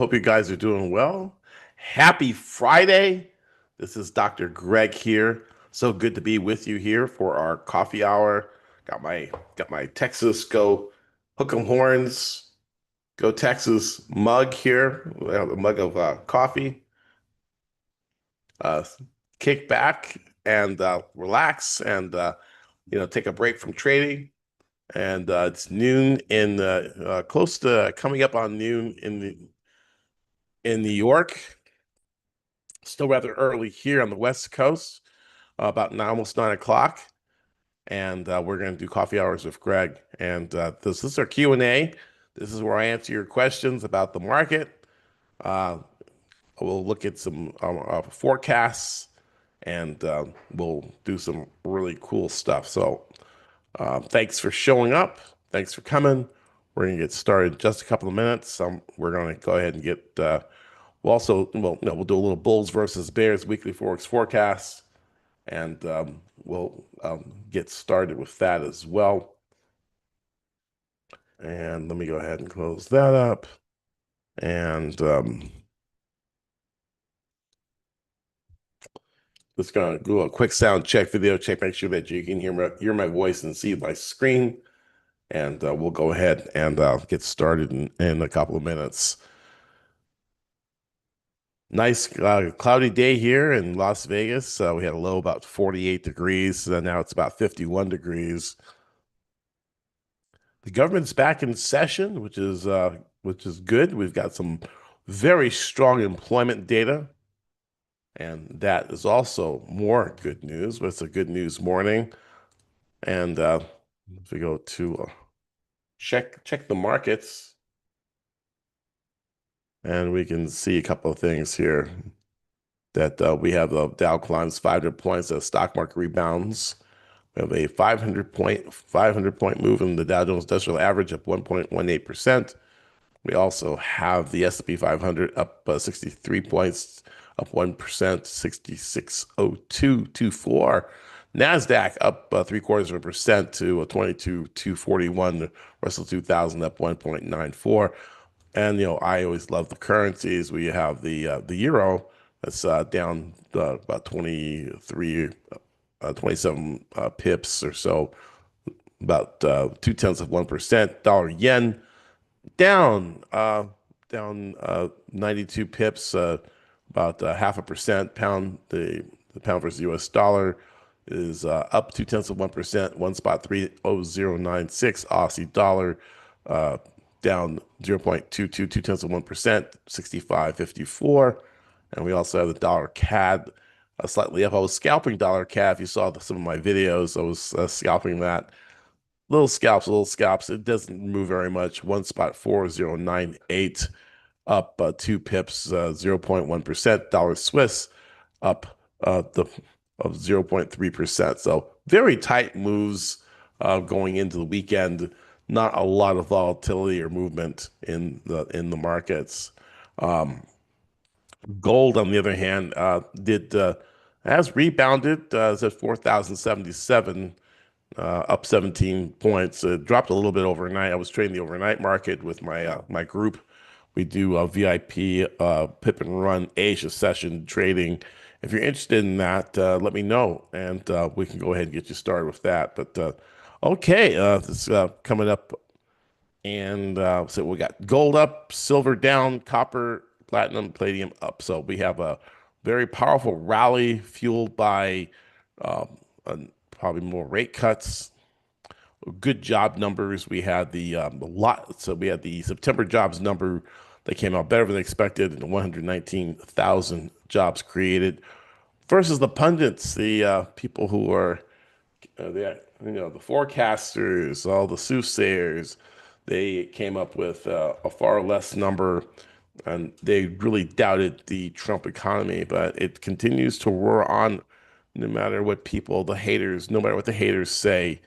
Hope you guys are doing well. Happy Friday. This is Dr. Greg here. So good to be with you here for our coffee hour. Got my Texas Go Hook 'em Horns, Go Texas mug here. We have a mug of coffee. Uh, Kick back and relax and take a break from trading. And it's noon close to coming up on noon in New York. Still rather early here on the West Coast, about almost 9 o'clock, and we're going to do coffee hours with Greg. And this is our Q&A. This is where I answer your questions about the market. Uh, we'll look at some forecasts, and we'll do some really cool stuff. So thanks for showing up. Thanks for coming. We're going to get started in just a couple of minutes. We're going to go ahead and get we'll do a little Bulls versus Bears weekly Forex forecast, and we'll get started with that as well. And let me go ahead and close that up. And just gonna do a quick sound check, video check, make sure that you can hear my voice and see my screen. And we'll go ahead and get started in a couple of minutes. Nice cloudy day here in Las Vegas. We had a low about 48 degrees. Now it's about 51 degrees. The government's back in session, which is good. We've got some very strong employment data, and that is also more good news. But it's a good news morning. And if we go to check the markets, and we can see a couple of things here that we have the Dow climbs 500 points, the stock market rebounds. We have a 500 point move in the Dow Jones Industrial Average up 1.18%. We also have the S&P 500 up 63 points, up 1%, 660224. NASDAQ up 0.75% to 22,241. Russell 2000 up 1.94. And I always love the currencies. We have the euro that's down about 27 pips or so, about 0.2%. Dollar yen down 92 pips, about 0.5%. The pound versus U.S. dollar is up 0.2%, 1.30096. Aussie dollar down 0.22, 0.2%, 65.54. And we also have the dollar CAD slightly up. I was scalping dollar CAD. If you saw some of my videos, I was scalping that. Little scalps. It doesn't move very much. 1.4098 up 2 pips, 0.1%. Dollar Swiss up the of 0.3%. So very tight moves going into the weekend. Not a lot of volatility or movement in the markets. Gold, on the other hand, did has rebounded. It's at 4,077, up 17 points. It dropped a little bit overnight. I was trading the overnight market with my group. We do a VIP pip and run Asia session trading. If you're interested in that, let me know, and we can go ahead and get you started with that. But okay, this coming up, and so we got gold up, silver down, copper, platinum, palladium up. So we have a very powerful rally fueled by um, probably more rate cuts, good job numbers. We had so we had the September jobs number that came out better than expected, and 119,000 jobs created versus the pundits, the people who are the forecasters, all the soothsayers. They came up with a far less number, and they really doubted the Trump economy. But it continues to roar on, no matter what no matter what the haters say.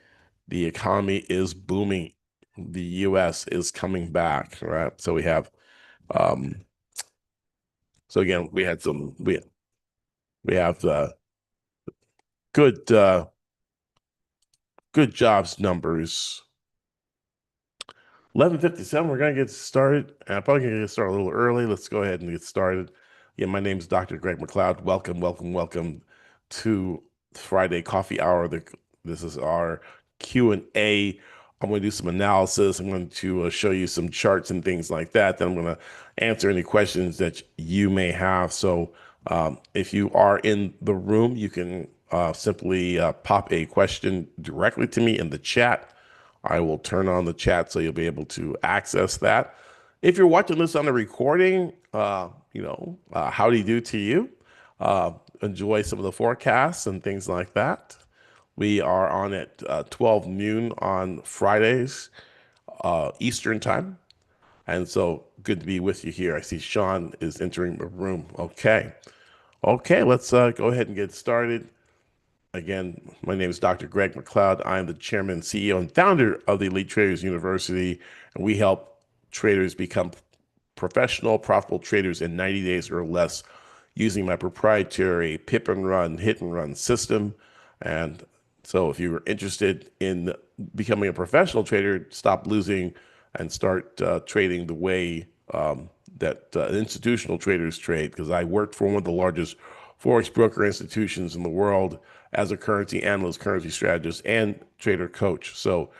The economy is booming. The U.S. is coming back, right? Um, so again, we have good good jobs numbers 11:57. We're gonna get started. I'm probably gonna get started a little early. Let's go ahead and get started. Yeah, my name is Dr. Greg McLeod. Welcome, welcome, welcome to Friday Coffee Hour. This is our Q&A. I'm going to do some analysis. I'm going to show you some charts and things like that. Then I'm going to answer any questions that you may have. So if you are in the room, you can simply pop a question directly to me in the chat. I will turn on the chat so you'll be able to access that. If you're watching this on the recording, how do you do to you? Enjoy some of the forecasts and things like that. We are on at 12 noon on Fridays, Eastern time. And so good to be with you here. I see Sean is entering the room. Okay. Okay, let's go ahead and get started. Again, my name is Dr. Greg McLeod. I am the chairman, CEO, and founder of the Elite Traders University, and we help traders become professional, profitable traders in 90 days or less using my proprietary pip and run, hit and run system. And so if you're interested in becoming a professional trader, stop losing and start trading the way that institutional traders trade, because I worked for one of the largest Forex broker institutions in the world as a currency analyst, currency strategist, and trader coach. So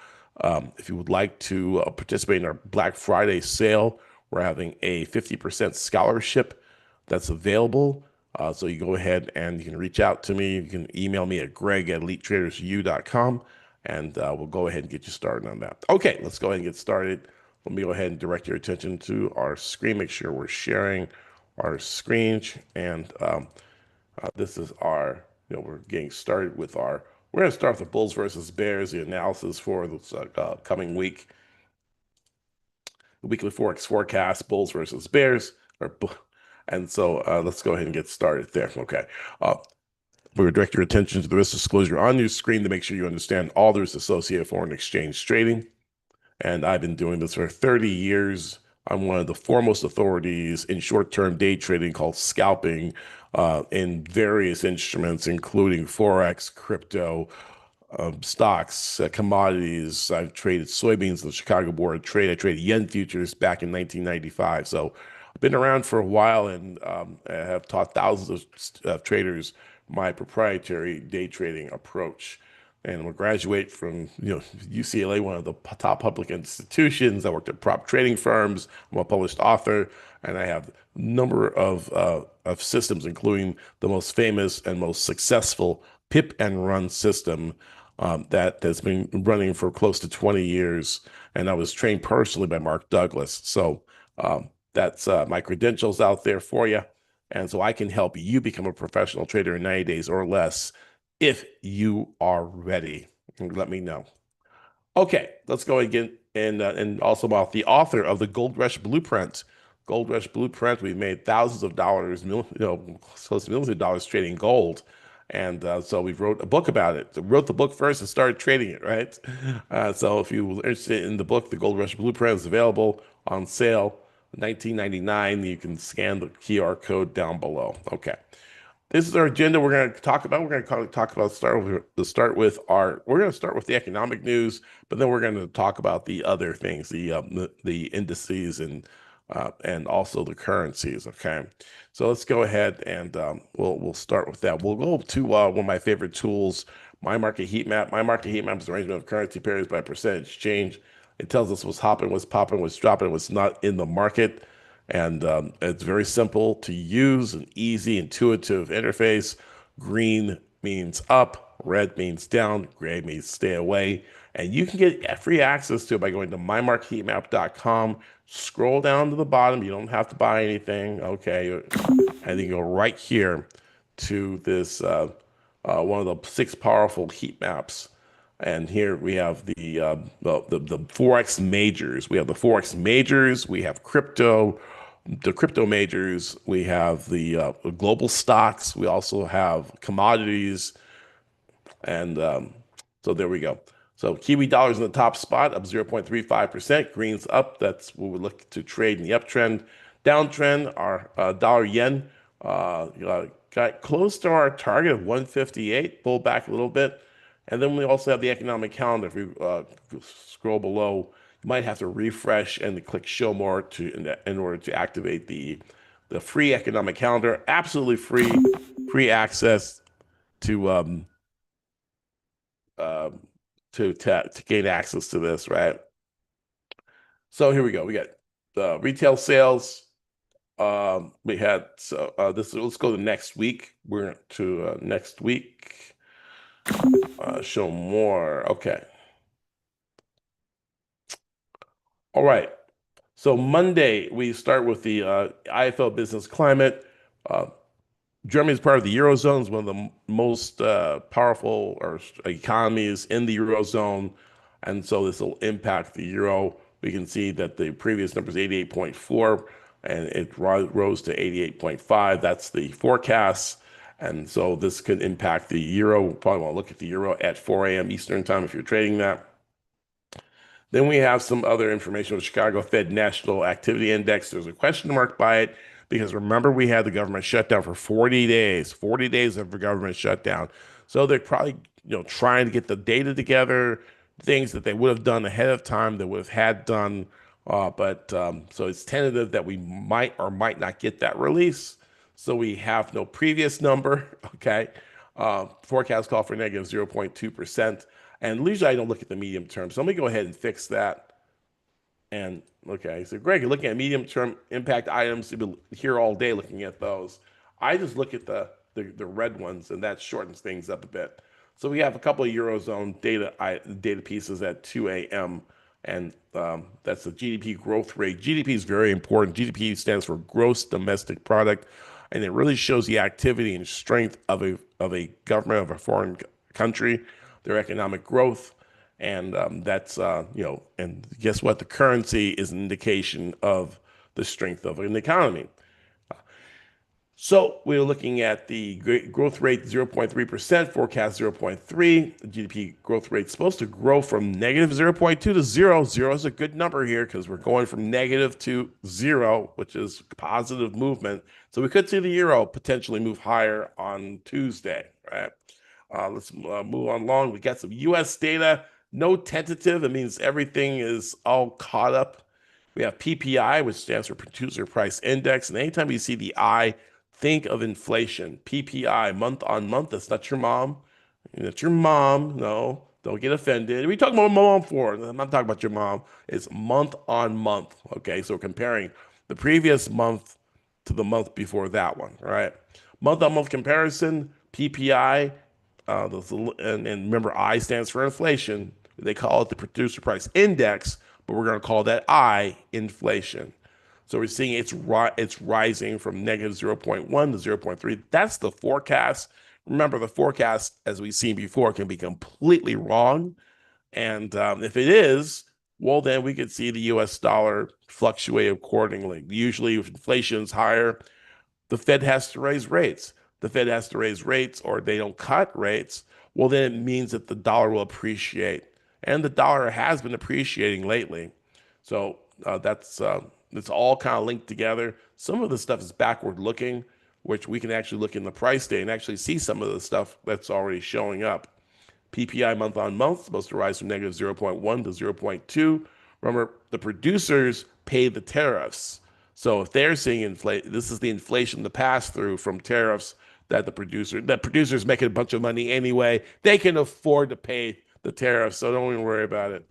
if you would like to participate in our Black Friday sale, we're having a 50% scholarship that's available. So you go ahead and you can reach out to me. You can email me at greg@elitetradersu.com, and we'll go ahead and get you started on that. Okay, let's go ahead and get started. Let me go ahead and direct your attention to our screen. Make sure we're sharing our screen. And this is our, we're getting started with we're going to start with the Bulls versus Bears, the analysis for this coming week. The weekly Forex forecast, Bulls versus Bears. And so let's go ahead and get started there. Okay. We would direct your attention to the risk disclosure on your screen to make sure you understand all the risks associated with foreign exchange trading. And I've been doing this for 30 years. I'm one of the foremost authorities in short-term day trading called scalping in various instruments, including Forex, crypto, stocks, commodities. I've traded soybeans in the Chicago Board of Trade. I traded yen futures back in 1995. So I've been around for a while, and I have taught thousands of traders my proprietary day trading approach. And I'm a graduate from UCLA, one of the top public institutions. I worked at prop trading firms. I'm a published author, and I have a number of systems, including the most famous and most successful pip and run system that has been running for close to 20 years. And I was trained personally by Mark Douglas. So that's my credentials out there for you. And so I can help you become a professional trader in 90 days or less if you are ready. Let me know. Okay, let's go again. And also about the author of the Gold Rush Blueprint. Gold Rush Blueprint, we've made thousands of dollars, close to millions of dollars trading gold. And so we wrote a book about it. So we wrote the book first and started trading it, right? So if you're interested in the book, the Gold Rush Blueprint is available on sale, $19.99. You can scan the QR code down below. Okay. This is our agenda. We're going to talk about. We're going to talk about We're going to start with the economic news, but then we're going to talk about the other things, the indices and also the currencies. Okay, so let's go ahead and we'll start with that. We'll go to one of my favorite tools, My Market Heat Map. My Market Heat Map is an arrangement of currency pairs by percentage change. It tells us what's hopping, what's popping, what's dropping, what's not in the market. And it's very simple to use, an easy, intuitive interface. Green means up, red means down, gray means stay away. And you can get free access to it by going to mymarketheatmap.com. Scroll down to the bottom. You don't have to buy anything, okay? And you go right here to this one of the 6 powerful heat maps. And here we have the Forex majors. We have the Forex majors. We have the crypto majors. We have the global stocks. We also have commodities. And so there we go. So Kiwi dollar's in the top spot, up 0.35%. Green's up. That's what we look to trade in the uptrend. Downtrend, our dollar yen got close to our target of 158, pulled back a little bit. And then we also have the economic calendar. If we scroll below, Might have to refresh and click show more in order to activate the free economic calendar. Absolutely free access to um to gain access to this, right? So here we go. We got retail sales. We had this. Let's go to next week. We're to next week. Show more. Okay. All right. So Monday we start with the IFL business climate. Uh, Germany is part of the Eurozone, is one of the most powerful economies in the Eurozone. And so this will impact the euro. We can see that the previous number is 88.4 and it rose to 88.5. That's the forecast. And so this could impact the euro. We'll probably want to look at the euro at 4 a.m. Eastern time if you're trading that. Then we have some other information with the Chicago Fed National Activity Index. There's a question mark by it because remember we had the government shutdown for 40 days, 40 days of the government shutdown. So they're probably, trying to get the data together, things that they would have done ahead of time, that would have had done. But so it's tentative that we might or might not get that release. So we have no previous number. Okay. Forecast call for negative 0.2%. And usually I don't look at the medium term. So let me go ahead and fix that. And okay, so Greg, you're looking at medium term impact items. You've been here all day looking at those. I just look at the red ones, and that shortens things up a bit. So we have a couple of Eurozone data pieces at 2 a.m. And that's the GDP growth rate. GDP is very important. GDP stands for gross domestic product, and it really shows the activity and strength of a government of a foreign country, their economic growth. And that's, and guess what? The currency is an indication of the strength of an economy. So we're looking at the growth rate 0.3%, forecast 0.3. The GDP growth rate is supposed to grow from negative 0.2 to 0. 0 is a good number here because we're going from negative to 0, which is positive movement. So we could see the euro potentially move higher on Tuesday, right? Let's move on along. We got some U.S. data. No tentative. It means everything is all caught up. We have PPI, which stands for Producer Price Index. And anytime you see the I, think of inflation. PPI, month on month. That's not your mom. That's your mom. No, don't get offended. We talking about my mom for? I'm not talking about your mom. It's month on month. Okay, so we're comparing the previous month to the month before that one. All right, month on month comparison. PPI. And remember, I stands for inflation. They call it the Producer Price Index, but we're going to call that I inflation. So we're seeing it's rising from negative 0.1 to 0.3. That's the forecast. Remember, the forecast, as we've seen before, can be completely wrong. And if it is, well, then we could see the US dollar fluctuate accordingly. Usually, if inflation's higher, the Fed has to raise rates. The Fed has to raise rates or they don't cut rates. Well, then it means that the dollar will appreciate. And the dollar has been appreciating lately. So that's it's all kind of linked together. Some of the stuff is backward looking, which we can actually look in the price day and actually see some of the stuff that's already showing up. PPI month on month supposed to rise from negative 0.1 to 0.2. Remember, the producers pay the tariffs. So if they're seeing inflation, this is the inflation, the pass through from tariffs that producers making a bunch of money anyway. They can afford to pay the tariffs, so don't even worry about it.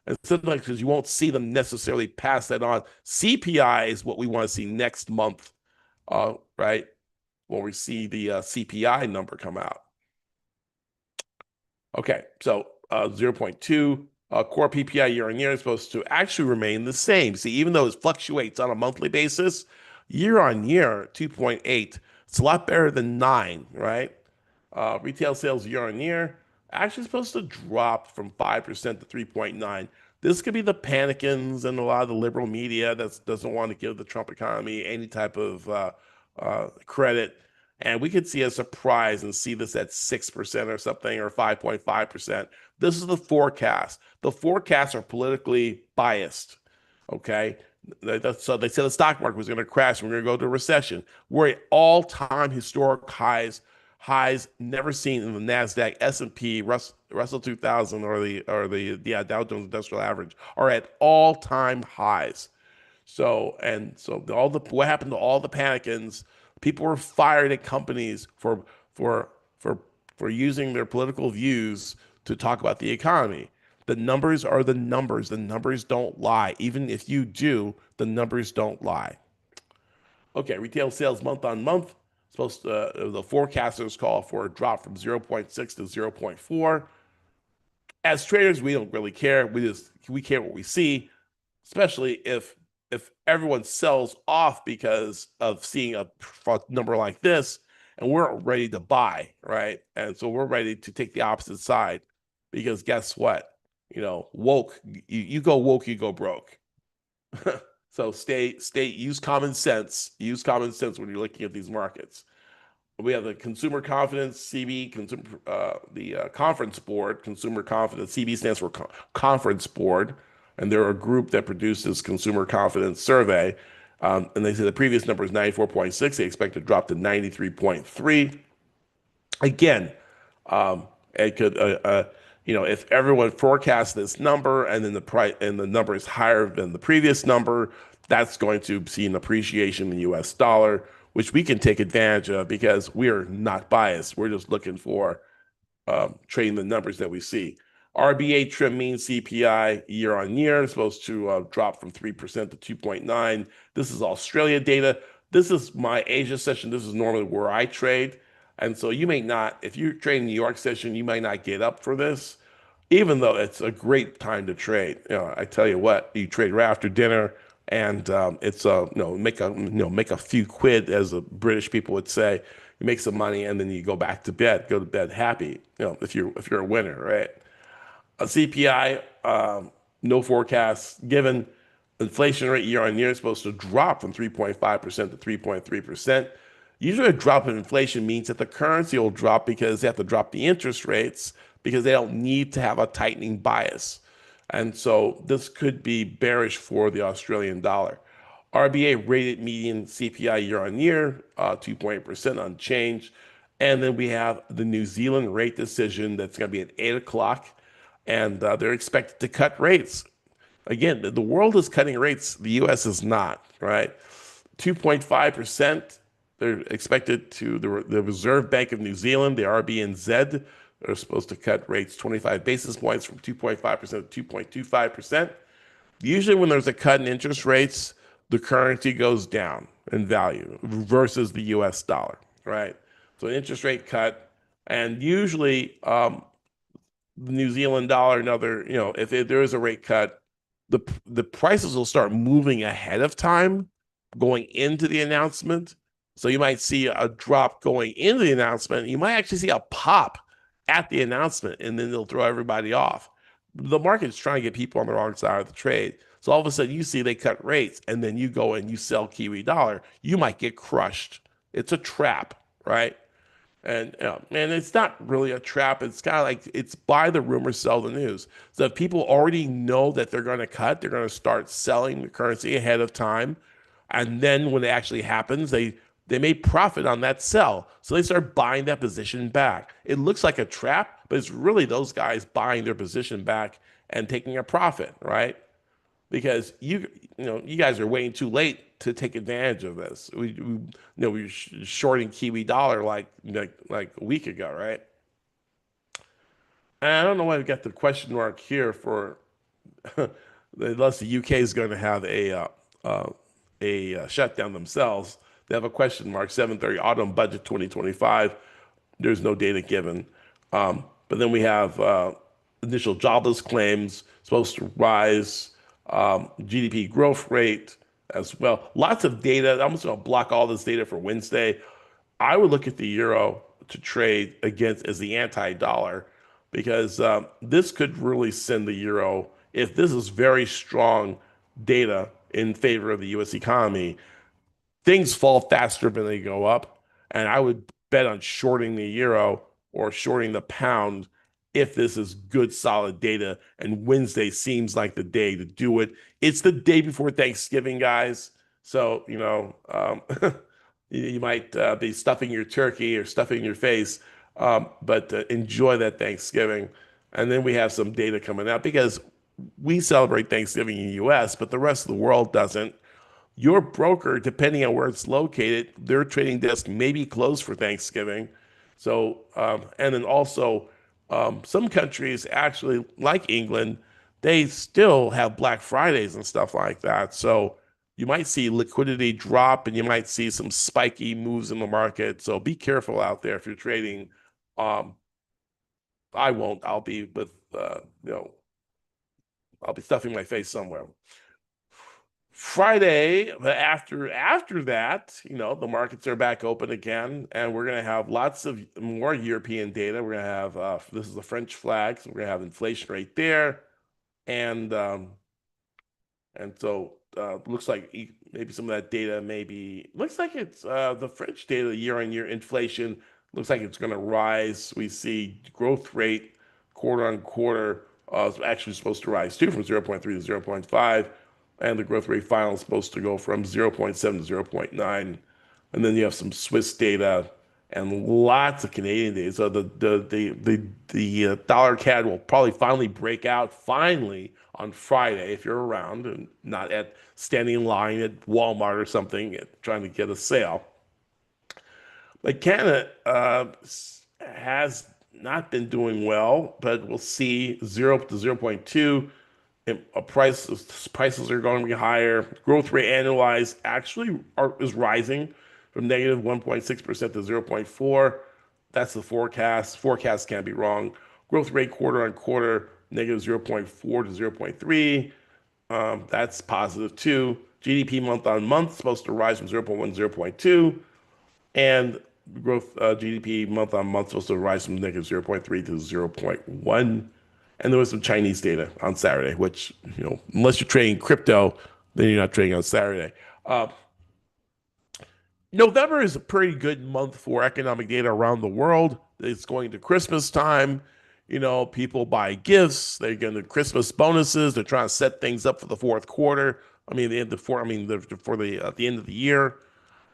And sometimes because you won't see them necessarily pass that on. CPI is what we want to see next month, right? When we see the CPI number come out. Okay, so 0.2 core PPI year on year is supposed to actually remain the same. See, even though it fluctuates on a monthly basis, year on year, 2.8, it's a lot better than 9, right? Retail sales year on year actually supposed to drop from 5% to 3.9. This could be the panicins and a lot of the liberal media that doesn't want to give the Trump economy any type of credit. And we could see a surprise and see this at 6% or something or 5.5%. This is the forecast. The forecasts are politically biased. Okay. So they said the stock market was going to crash and we're going to go to a recession. We're at all-time historic highs. highs never seen in the Nasdaq, S&P, Russell 2000, or the Dow Jones Industrial Average are at all-time highs. So all the what happened to all the panicans? People were fired at companies for for for using their political views to talk about the economy. The numbers are the numbers. The numbers don't lie. Even if you do, the numbers don't lie. Okay, retail sales month on month. The forecasters call for a drop from zero point 0.6 to zero point 0.4. As traders, we don't really care. We care what we see, especially if everyone sells off because of seeing a number like this, and we're ready to buy, right? And so we're ready to take the opposite side because guess what? Woke, you go woke, you go broke. So use common sense. Use common sense when you're looking at these markets. We have the Consumer Confidence CB, the Conference Board, Consumer Confidence. CB stands for Conference Board, and they're a group that produces Consumer Confidence Survey. And they say the previous number is 94.6. They expect to drop to 93.3. Again, it could, if everyone forecasts this number and then the price and the number is higher than the previous number, that's going to see an appreciation in the U.S. dollar, which we can take advantage of because we are not biased. We're just looking for trading the numbers that we see. RBA trim mean CPI year on year is supposed to drop from 3% to 2.9. This is Australia data. This is my Asia session. This is normally where I trade. And so you may not, if you're trading New York session, you might not get up for this, even though it's a great time to trade. I tell you what, you trade right after dinner, and it's make a few quid, as the British people would say. You make some money, and then you go back to bed. Go to bed happy. If you're a winner, right? A CPI, no forecast given. Inflation rate year on year is supposed to drop from 3.5% to 3.3%. Usually, a drop in inflation means that the currency will drop because they have to drop the interest rates because they don't need to have a tightening bias. And so this could be bearish for the Australian dollar. RBA rated median CPI year on year, 2.8% unchanged. And then we have the New Zealand rate decision that's going to be at 8 o'clock. And they're expected to cut rates. Again, the world is cutting rates. The U.S. is not, right? 2.5%. They're expected to, the Reserve Bank of New Zealand, the RBNZ, are supposed to cut rates 25 basis points from 2.5% to 2.25%. Usually when there's a cut in interest rates, the currency goes down in value versus the US dollar, right? So an interest rate cut, and usually the New Zealand dollar, if there is a rate cut, the prices will start moving ahead of time going into the announcement. So you might see a drop going into the announcement. You might actually see a pop at the announcement, and then they'll throw everybody off. The market's trying to get people on the wrong side of the trade. So all of a sudden you see they cut rates, and then you go and you sell Kiwi dollar. You might get crushed. It's a trap, right? And it's not really a trap. It's kind of like it's buy the rumor, sell the news. So if people already know that they're going to cut, they're going to start selling the currency ahead of time. And then when it actually happens, they may profit on that sell. So they start buying that position back. It looks like a trap, but it's really those guys buying their position back and taking a profit, right? Because you guys are waiting too late to take advantage of this. We were shorting Kiwi dollar like a week ago, right? And I don't know why we got the question mark here for unless the UK is going to have a shutdown themselves. They have a question mark, 7:30 autumn budget 2025. There's no data given. But then we have initial jobless claims supposed to rise, GDP growth rate as well. Lots of data. I'm just going to block all this data for Wednesday. I would look at the euro to trade against as the anti-dollar because this could really send the euro, if this is very strong data in favor of the U.S. economy, things fall faster than they go up. And I would bet on shorting the euro or shorting the pound if this is good, solid data. And Wednesday seems like the day to do it. It's the day before Thanksgiving, guys. So, You might be stuffing your turkey or stuffing your face, but enjoy that Thanksgiving. And then we have some data coming out because we celebrate Thanksgiving in the US, but the rest of the world doesn't. Your broker, depending on where it's located, their trading desk may be closed for Thanksgiving. So, and then also, some countries actually, like England, they still have Black Fridays and stuff like that. So you might see liquidity drop and you might see some spiky moves in the market. So be careful out there if you're trading. Um, I won't. I'll be with, I'll be stuffing my face somewhere. Friday, after that, the markets are back open again, and we're gonna have lots of more European data. We're gonna have this is the French flag, so we're gonna have inflation rate there, and so looks like maybe some of that data maybe looks like it's the French data year-on-year inflation looks like it's going to rise. We see growth rate quarter on quarter is actually supposed to rise too from 0.3 to 0.5, and the growth rate final is supposed to go from 0.7 to 0.9. And then you have some Swiss data and lots of Canadian data. So the dollar CAD will probably finally break out finally on Friday if you're around and not at standing in line at Walmart or something trying to get a sale. But Canada has not been doing well, but we'll see 0 to 0.2. Prices are going to be higher. Growth rate annualized actually is rising from negative 1.6% to 0.4. That's the forecast. Forecast can't be wrong. Growth rate quarter on quarter, negative 0.4 to 0.3. That's positive too. GDP month on month supposed to rise from 0.1 to 0.2. And growth GDP month on month supposed to rise from negative 0.3 to 0.1. And there was some Chinese data on Saturday, which, unless you're trading crypto, then you're not trading on Saturday. Uh, November is a pretty good month for economic data around the world. It's going to Christmas time. People buy gifts. They're getting the Christmas bonuses. They're trying to set things up for the fourth quarter. I mean, the end of for I mean, for the at the end of the year,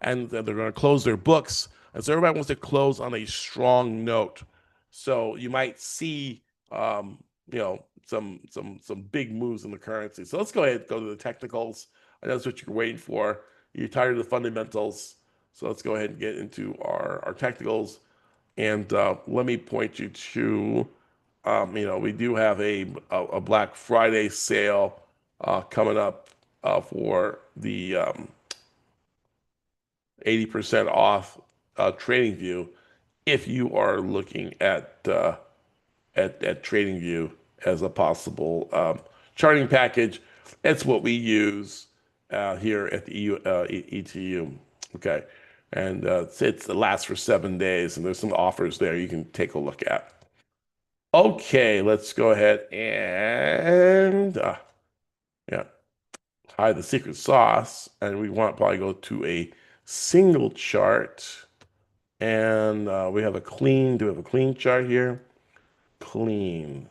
and they're going to close their books. And so everybody wants to close on a strong note. So you might see, some big moves in the currency. So let's go ahead and go to the technicals. I know that's what you're waiting for. You're tired of the fundamentals. So let's go ahead and get into our technicals. And let me point you to, we do have a Black Friday sale coming up for the 80% off Trading View if you are looking at Trading View as a possible charting package. That's what we use here at the ETU. Okay. And it lasts for 7 days, and there's some offers there you can take a look at. Okay, let's go ahead and yeah, hide the secret sauce, and we want to probably go to a single chart, and do we have a clean chart here? Clean,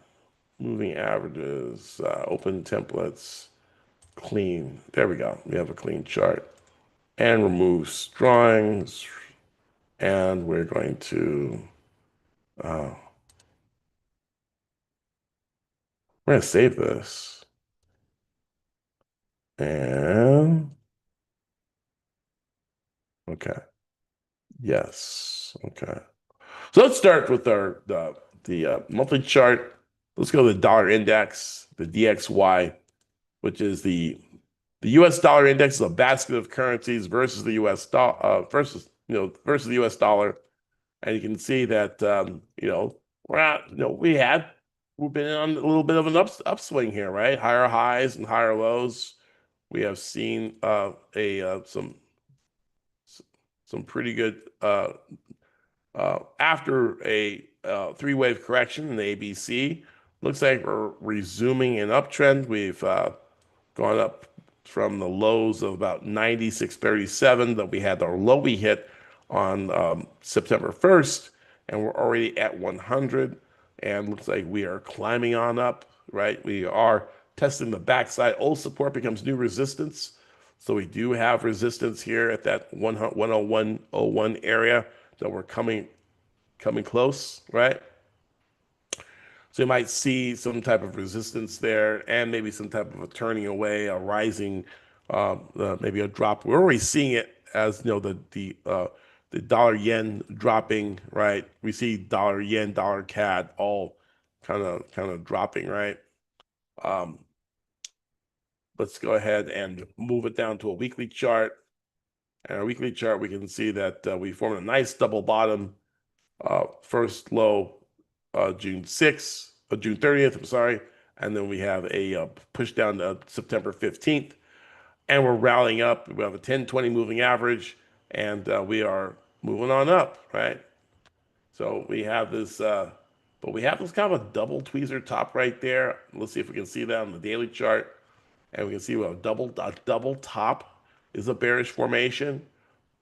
moving averages, open templates, clean. There we go. We have a clean chart, and remove drawings, and uh, we're going to save this, and okay, yes, okay. So let's start with the monthly chart. Let's go to the dollar index, the DXY, which is the U.S. dollar index is a basket of currencies versus the U.S. dollar versus the U.S. dollar, and you can see that we're not, we've been on a little bit of an upswing here, right? Higher highs and higher lows. We have seen some pretty good after a three-wave correction in the ABC. Looks like we're resuming an uptrend. We've gone up from the lows of about 96.37 that we had our low we hit on September 1st, and we're already at 100, and looks like we are climbing on up, right? We are testing the backside. Old support becomes new resistance. So we do have resistance here at that 101.01 area that we're coming close, right? So you might see some type of resistance there and maybe some type of a turning away, a rising, maybe a drop. We're already seeing it as the dollar yen dropping, right? We see dollar yen, dollar CAD all kind of dropping, right? Um, let's go ahead and move it down to a weekly chart. And our weekly chart, we can see that we formed a nice double bottom. First low June 6th, June 30th, I'm sorry. And then we have a push down to September 15th. And we're rallying up. We have a 10-20 moving average, and we are moving on up, right? So we have this, but we have this kind of a double tweezer top right there. Let's see if we can see that on the daily chart. And we can see a double top is a bearish formation,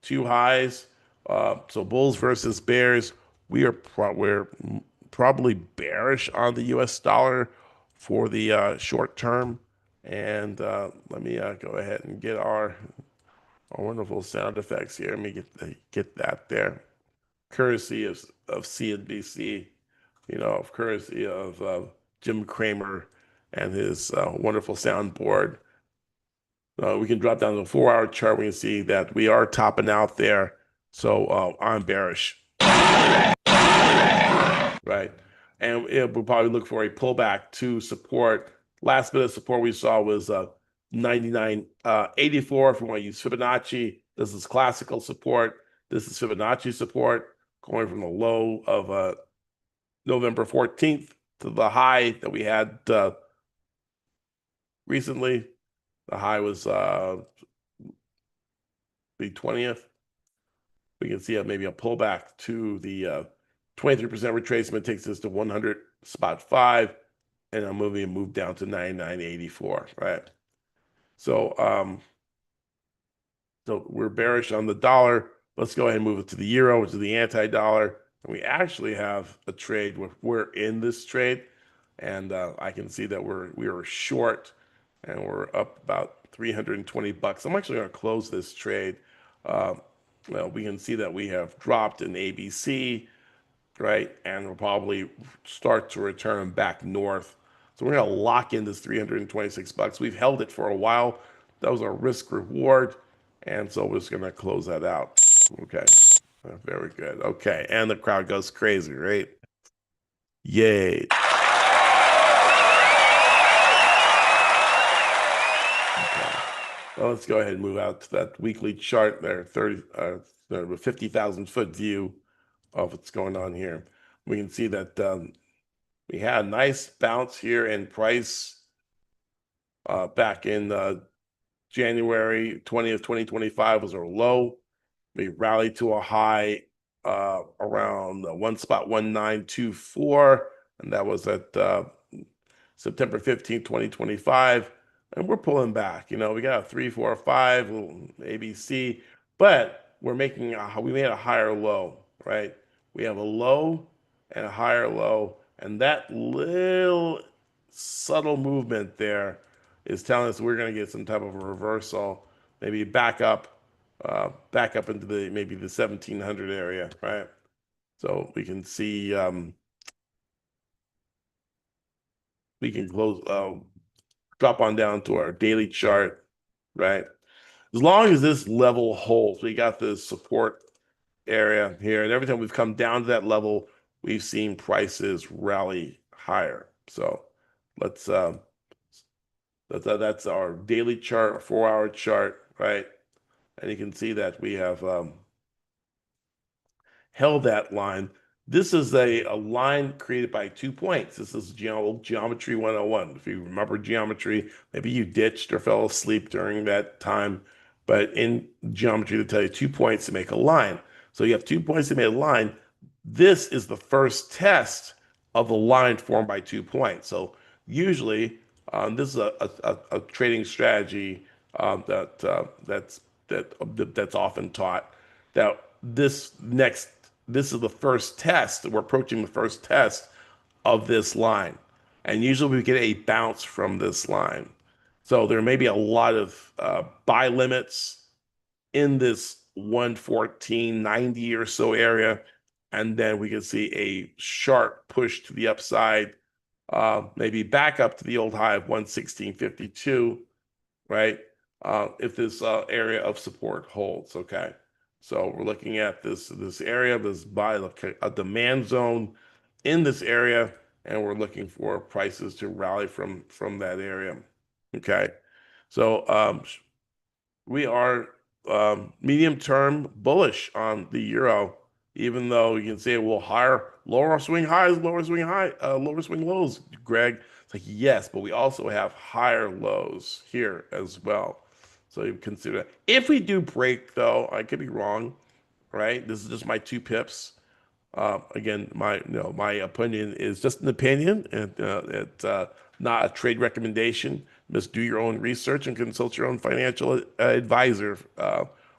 two highs. So bulls versus bears. We're probably bearish on the U.S. dollar for the short term. And let me go ahead and get our wonderful sound effects here. Let me get that there. Courtesy of CNBC, of courtesy of Jim Cramer and his wonderful soundboard. We can drop down to the 4-hour chart. We can see that we are topping out there. So I'm bearish, right? And we'll probably look for a pullback to support. Last bit of support we saw was 99.84. If we want to use Fibonacci, this is classical support. This is Fibonacci support going from the low of November 14th to the high that we had recently. The high was the 20th. We can see maybe a pullback to the 23% retracement takes us to 100.5, and I'm moving move down to 99.84, right? So so we're bearish on the dollar. Let's go ahead and move it to the euro, which is the anti-dollar. And we actually have a trade where we're in this trade, and I can see that we are short, and we're up about 320 bucks. I'm actually going to close this trade. Well, we can see that we have dropped in ABC, right? And we'll probably start to return back north. So we're going to lock in this 326 bucks. We've held it for a while. That was our risk reward. And so we're just going to close that out. Okay. Very good. Okay. And the crowd goes crazy, right? Yay. Okay. Well, let's go ahead and move out to that weekly chart there, 50,000 foot view of what's going on here. We can see that we had a nice bounce here in price back in January 20th, 2025 was our low. We rallied to a high around 1924, and that was at September 15th, 2025. And we're pulling back. We got a 3, 4, 5 little ABC, but we made a higher low, right? We have a low and a higher low, and that little subtle movement there is telling us we're going to get some type of a reversal, maybe back up into maybe the 1700 area, right? So we can see we can drop on down to our daily chart, right? As long as this level holds, we got this support area here, and every time we've come down to that level, we've seen prices rally higher. So let's that's our daily chart, our 4-hour chart, right? And you can see that we have held that line. This is a line created by 2 points. This is Geometry 101. If you remember geometry, maybe you ditched or fell asleep during that time. But in geometry, they tell you 2 points to make a line. So you have 2 points to make a line. This is the first test of the line formed by 2 points. So usually, this is a trading strategy that's often taught. That this is the first test. We're approaching the first test of this line, and usually we get a bounce from this line. So there may be a lot of buy limits in this 114.90 or so area. And then we can see a sharp push to the upside, maybe back up to the old high of 116.52, right? If this area of support holds, okay. So we're looking at this area, this buy a demand zone in this area, and we're looking for prices to rally from that area, okay. So we are medium term bullish on the euro, even though you can say, well, higher, lower swing highs, lower swing lows, Greg. It's like, yes, but we also have higher lows here as well. So you consider that. If we do break, though, I could be wrong, right? This is just my 2 pips. Again, my opinion is just an opinion, and it's not a trade recommendation. You must do your own research and consult your own financial advisor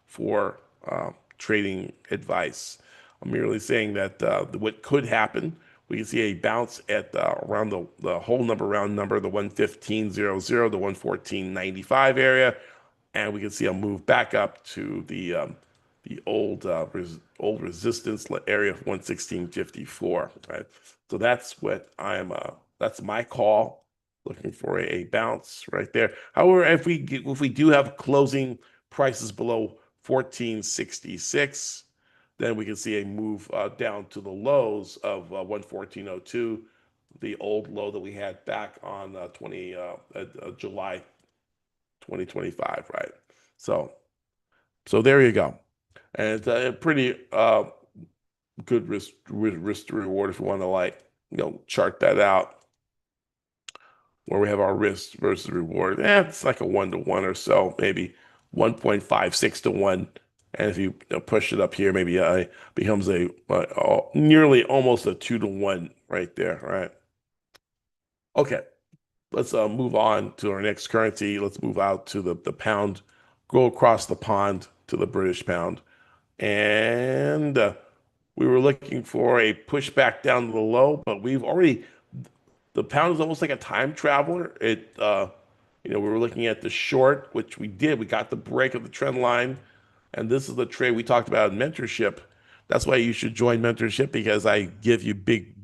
for trading advice. I'm merely saying that what could happen, we can see a bounce at around the whole number round number, the 115.00, the 114.95 area, and we can see a move back up to the old resistance area of 116.54, right? So that's what that's my call, looking for a bounce right there. However, if we do have closing prices below 14.66, then we can see a move down to the lows of 114.02, the old low that we had back on July 2025, right? So so there you go. And it's a pretty good risk to reward if you want to chart that out where we have our risk versus reward. It's like a 1 to 1 or so, maybe 1.56 to 1. And if you, push it up here, maybe becomes a nearly almost a 2 to 1 right there, right? Okay, let's move on to our next currency. Let's move out to the pound, go across the pond to the British pound. And we were looking for a pushback down to the low, but the pound is almost like a time traveler. We were looking at the short, which we did. We got the break of the trend line, and this is the trade we talked about in mentorship. That's why you should join mentorship, because I give you big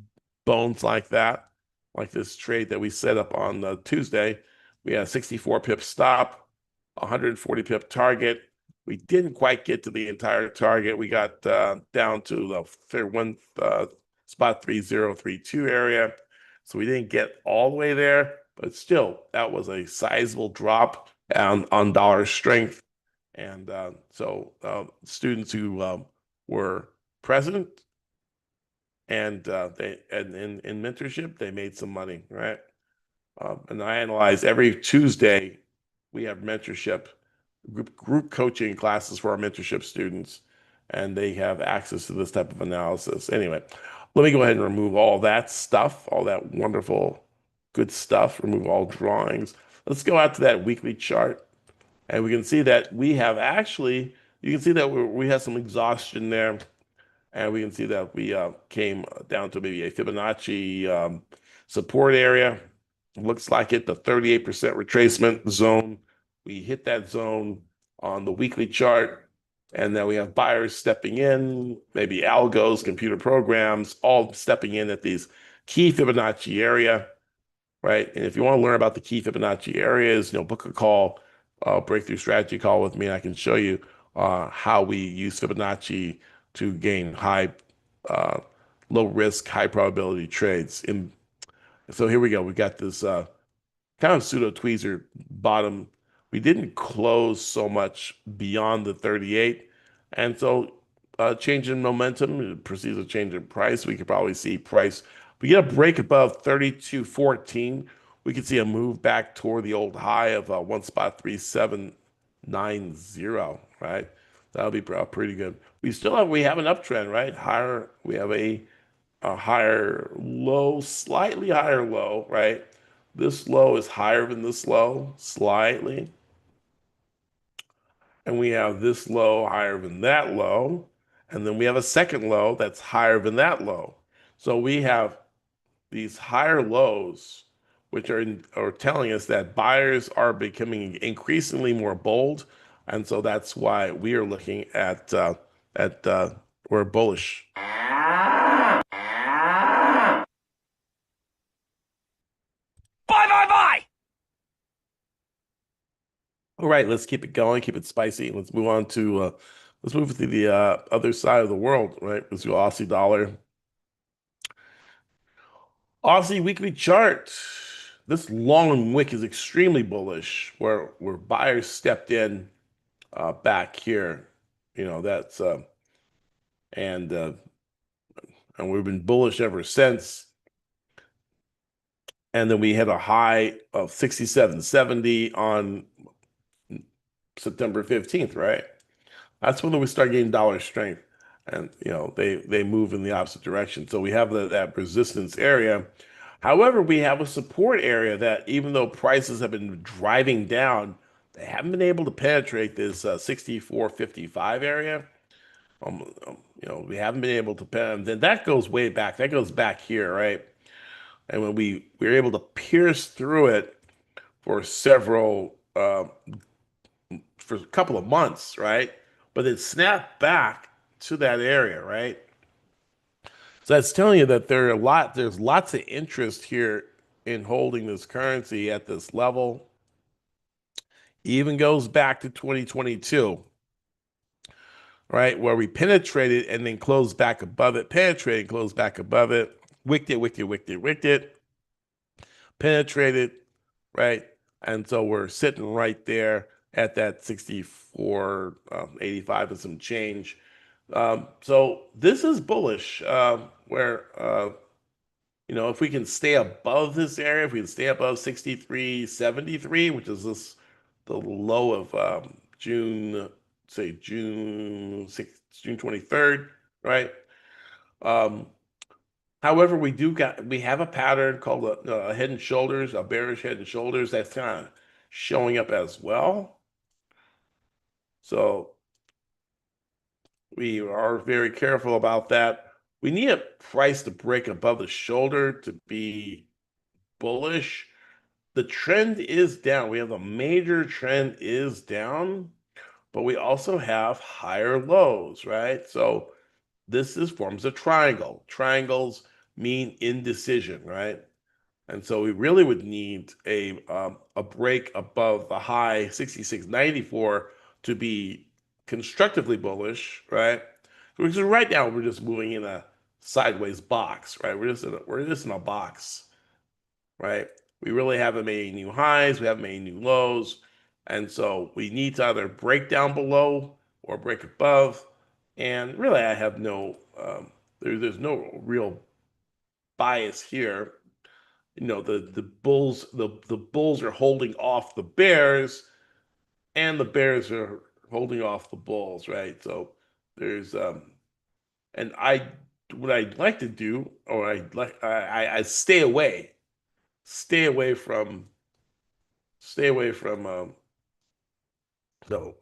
bones like that, like this trade that we set up on Tuesday. We had a 64 pip stop, 140 pip target. We didn't quite get to the entire target. We got down to the spot 3032 area. So we didn't get all the way there, but still, that was a sizable drop on dollar strength. And students who were present and in mentorship, they made some money, right? And I analyze every Tuesday. We have mentorship group coaching classes for our mentorship students, and they have access to this type of analysis. Anyway, let me go ahead and remove all that stuff, all that wonderful, good stuff, remove all drawings. Let's go out to that weekly chart, and we can see that we have actually, you can see that we have some exhaustion there, and we can see that we came down to maybe a Fibonacci support area. Looks like it, the 38% retracement zone. We hit that zone on the weekly chart, and then we have buyers stepping in, maybe algos, computer programs, all stepping in at these key Fibonacci area, right? And if you want to learn about the key Fibonacci areas, book a call, breakthrough strategy call with me, and I can show you how we use Fibonacci to gain uh, low risk, high probability trades. So here we go. We got this kind of pseudo tweezer bottom. We didn't close so much beyond the 38. And so change in momentum precedes a change in price. We could probably see price. We get a break above 32.14. We could see a move back toward the old high of 1.3790, right? That'll be pretty good. We have an uptrend, right? Higher, we have a higher low, slightly higher low, right? This low is higher than this low, slightly. And we have this low higher than that low. And then we have a second low that's higher than that low. So we have these higher lows are telling us that buyers are becoming increasingly more bold, and so that's why we are looking at we're bullish. Bye bye bye! All right, let's keep it going, keep it spicy. Let's move to the other side of the world, right? Let's do Aussie dollar. Aussie weekly chart. This long wick is extremely bullish, where buyers stepped in back here. You know, that's and uh, and we've been bullish ever since. And then we had a high of 67.70 on September 15th, right? That's when we start getting dollar strength. And they move in the opposite direction. So we have that resistance area. However, we have a support area that even though prices have been driving down, they haven't been able to penetrate this 64.55 area. We haven't been able to pen. Then that goes way back. That goes back here, right? And when we were able to pierce through it for for a couple of months, right? But it snapped back to that area, right? So that's telling you that there's lots of interest here in holding this currency at this level. Even goes back to 2022, right? Where we penetrated and then closed back above it, penetrated, closed back above it, wicked it, wicked it, wicked it, wicked it, penetrated, right? And so we're sitting right there at that 64.85 and some change. So this is bullish, where if we can stay above this area, if we can stay above 63.73, which is the low of June 6th, June 23rd, right? Um, However, we have a pattern called a head and shoulders, a bearish head and shoulders that's kind of showing up as well. So we are very careful about that. We need a price to break above the shoulder to be bullish. The trend is down. We have a major trend is down, but we also have higher lows, right? So this is forms a triangle. Triangles mean indecision, right? And so we really would need a break above the high 66.94 to be constructively bullish, right? Because right now we're just moving in a sideways box, right? We're just in a box, right? We really haven't made any new highs, we haven't made any new lows, and so we need to either break down below or break above. And really, I have there's no real bias here. The bulls are holding off the bears, and the bears are holding off the bulls, right? So there's and I what I'd like to do, or I stay away from no,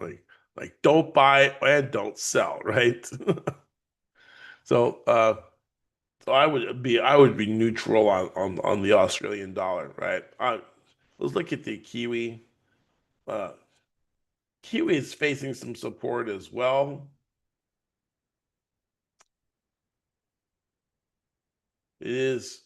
like don't buy and don't sell, right? So so I would be neutral on the Australian dollar, right? Let's look at the Kiwi. Uh, Kiwi is facing some support as well. It is,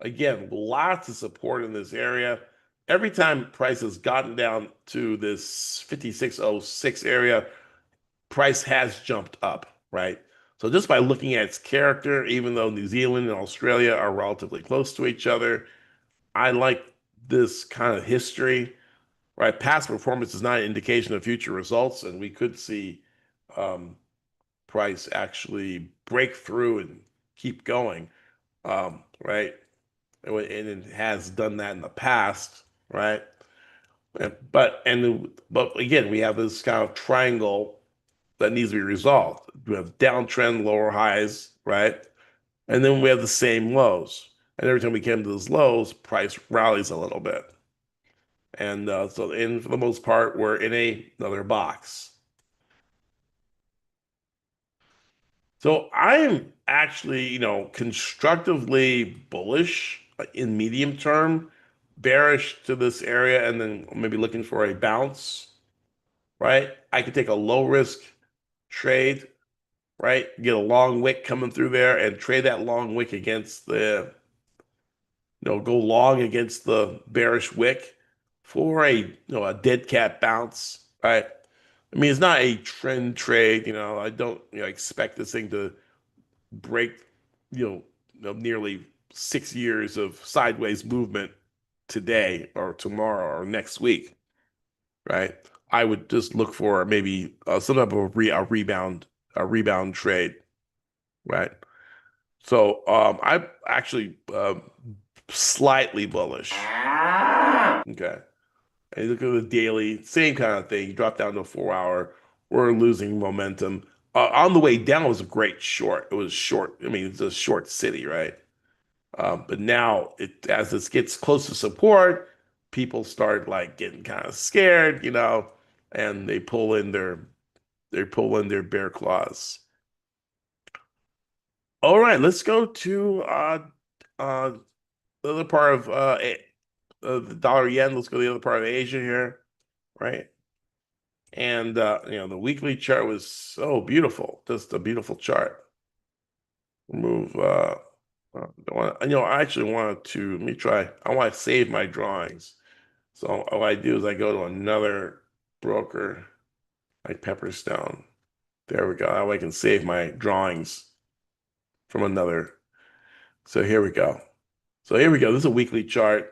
again, lots of support in this area. Every time price has gotten down to this 56.06 area, price has jumped up, right? So just by looking at its character, even though New Zealand and Australia are relatively close to each other, I like this kind of history, right? Past performance is not an indication of future results, and we could see um, price actually break through and keep going, right? And it has done that in the past, right? But again, we have this kind of triangle that needs to be resolved. We have downtrend, lower highs, right? And then we have the same lows. And every time we get into those lows, price rallies a little bit. And for the most part, we're in another box. So I am actually, constructively bullish in medium term, bearish to this area and then maybe looking for a bounce, right? I could take a low risk trade, right? Get a long wick coming through there and trade that long wick against go long against the bearish wick for a dead cat bounce, right? I mean, it's not a trend trade, I don't, expect this thing to break, nearly 6 years of sideways movement today or tomorrow or next week, right? I would just look for maybe some type of a rebound trade, right? So I'm actually slightly bullish. Okay. And you look at the daily, same kind of thing. You drop down to a 4 hour, we're losing momentum. On the way down was a great short. It was short. I mean, it's a short city, right? But now, as this gets close to support, people start like getting kind of scared, and they pull in their bear claws. All right, let's go to uh, the other part of the dollar yen. Let's go to the other part of Asia here, right? And the weekly chart was so beautiful, just a beautiful chart. Move. I actually wanted to. Let me try. I want to save my drawings. So all I do is I go to another broker, like Pepperstone. There we go. That way I can save my drawings from another. So here we go. So here we go. This is a weekly chart.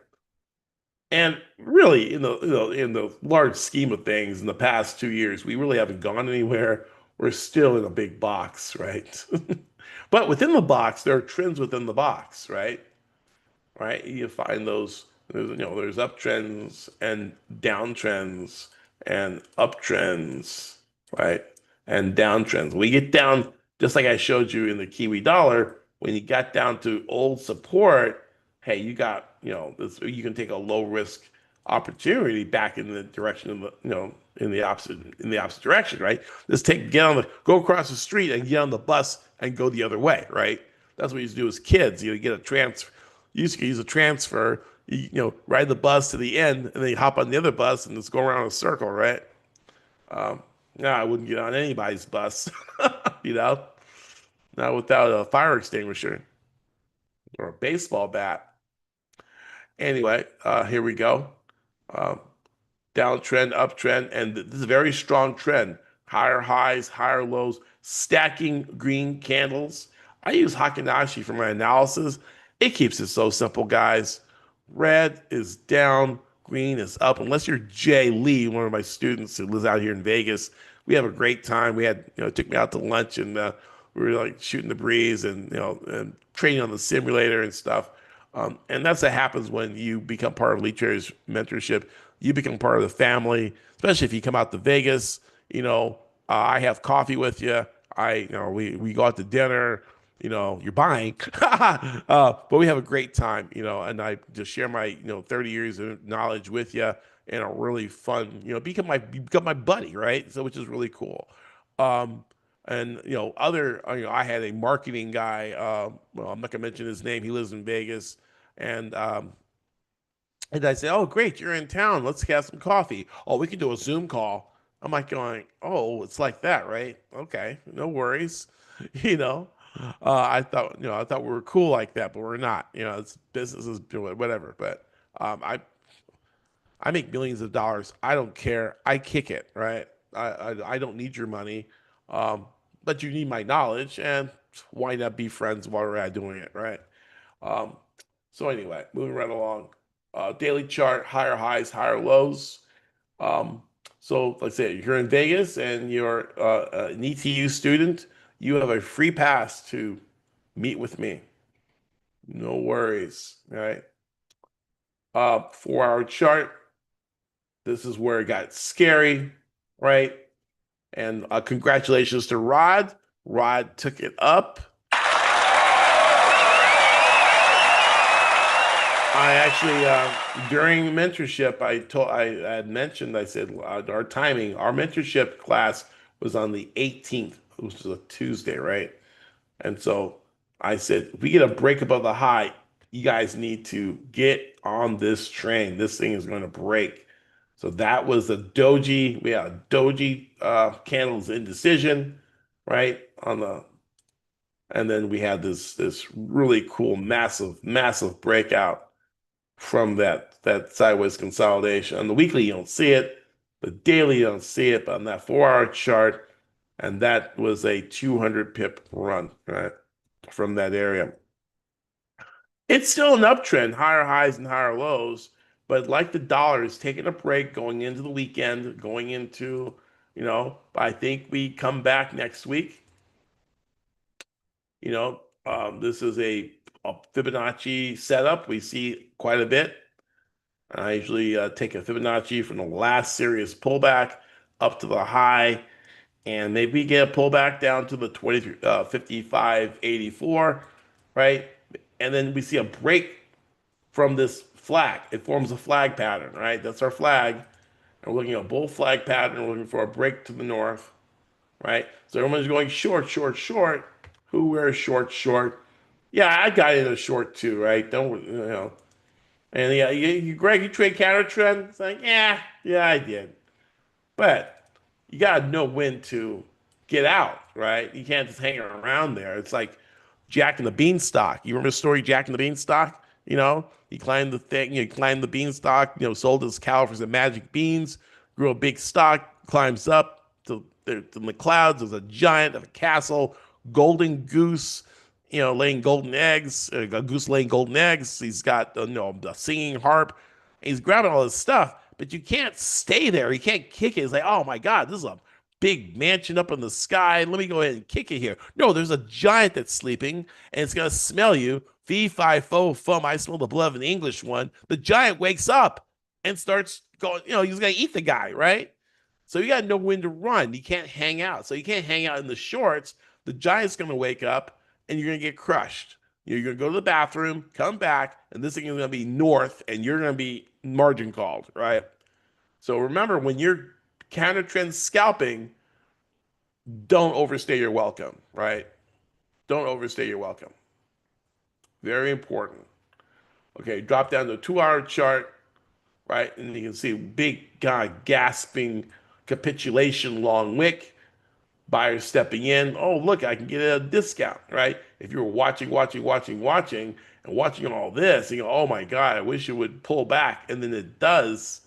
And really, in the large scheme of things, in the past 2 years, we really haven't gone anywhere. We're still in a big box, right? But within the box, there are trends within the box, right? Right? You find those, there's uptrends and downtrends and uptrends, right? And downtrends. We get down, just like I showed you in the Kiwi dollar, when you got down to old support, hey, you can take a low risk opportunity back in the direction of in the opposite direction, right? Go across the street and get on the bus and go the other way, right? That's what you used to do as kids. You get a transfer. You used to use a transfer. Ride the bus to the end, and then you hop on the other bus and just go around in a circle, right? No, I wouldn't get on anybody's bus, you know, not without a fire extinguisher or a baseball bat. Anyway, here we go. Um, Downtrend, uptrend, and this is a very strong trend. Higher highs, higher lows, stacking green candles. I use Hakinashi for my analysis. It keeps it so simple, guys. Red is down, green is up. Unless you're Jay Lee, one of my students who lives out here in Vegas, we have a great time. We had, took me out to lunch and we were like shooting the breeze and and training on the simulator and stuff. And that's what happens when you become part of Lee Cherry's mentorship. You become part of the family, especially if you come out to Vegas. I have coffee with you. We go out to dinner. You're buying, but we have a great time. And I just share my 30 years of knowledge with you, and a really fun. Become my buddy, right? So which is really cool. Um, and I had a marketing guy. Well, I'm not gonna mention his name. He lives in Vegas, and I say, "Oh, great, you're in town. Let's have some coffee. Oh, we can do a Zoom call." I'm like going, "Oh, it's like that, right? Okay, no worries." You know, I thought we were cool like that, but we're not. It's businesses do it, whatever. But I make millions of dollars. I don't care. I kick it, right? I don't need your money, um, but you need my knowledge, and why not be friends while we're at doing it, right? Um, so anyway, moving right along. Daily chart, higher highs, higher lows. Um, so like I said, if you're in Vegas and you're an ETU student, you have a free pass to meet with me. No worries, right? 4 hour chart. This is where it got scary, right? And congratulations to Rod. Rod took it up. I actually, during mentorship, I had mentioned, I said, our timing, our mentorship class was on the 18th, which was a Tuesday, right? And so I said, if we get a break above the high, You guys need to get on this train. This thing is going to break. So that was the doji. We had doji candles indecision, right? And then we had this really cool, massive breakout from that sideways consolidation. On the weekly, you don't see it. The daily, you don't see it. But on that 4 hour chart, and that was a 200 pip run, right, from that area. It's still an uptrend, higher highs and higher lows, but like the dollar is taking a break going into the weekend, going into, I think we come back next week. This is a Fibonacci setup. We see quite a bit. I usually take a Fibonacci from the last serious pullback up to the high, and maybe we get a pullback down to the 55.84, right? And then we see a break from this flag. It forms a flag pattern, right? That's our flag. And we're looking at a bull flag pattern. We're looking for a break to the north, right? So everyone's going short, short, short. Who wears short, short? Yeah, I got in a short too, right? Don't you know? And yeah, Greg, you trade counter trend? It's like, yeah, I did. But you gotta know when to get out, right? You can't just hang around there. It's like Jack and the Beanstalk. You remember the story Jack and the Beanstalk? He climbed the thing, he climbed the beanstalk, sold his cow for some magic beans, grew a big stock, climbs up to the clouds. There's a giant of a castle, golden goose, laying golden eggs, a goose laying golden eggs. He's got the singing harp. He's grabbing all this stuff, but you can't stay there. You can't kick it. It's like, oh my God, this is a big mansion up in the sky. Let me go ahead and kick it here. No, there's a giant that's sleeping and it's going to smell you. Fee, fi, fo, fum. I smell the blood of an English one. The giant wakes up and starts going, he's going to eat the guy, right? So you got to know when to run. You can't hang out. So you can't hang out in the shorts. The giant's going to wake up and you're going to get crushed. You're going to go to the bathroom, come back, and this thing is going to be north and you're going to be margin called, right? So remember, when you're counter trend scalping, don't overstay your welcome, right? Don't overstay your welcome. Very important. Okay, drop down to a 2 hour chart, right? And you can see big guy gasping capitulation long wick, buyers stepping in. Oh, look, I can get a discount, right? If you were watching all this, you go, oh my God, I wish it would pull back. And then it does.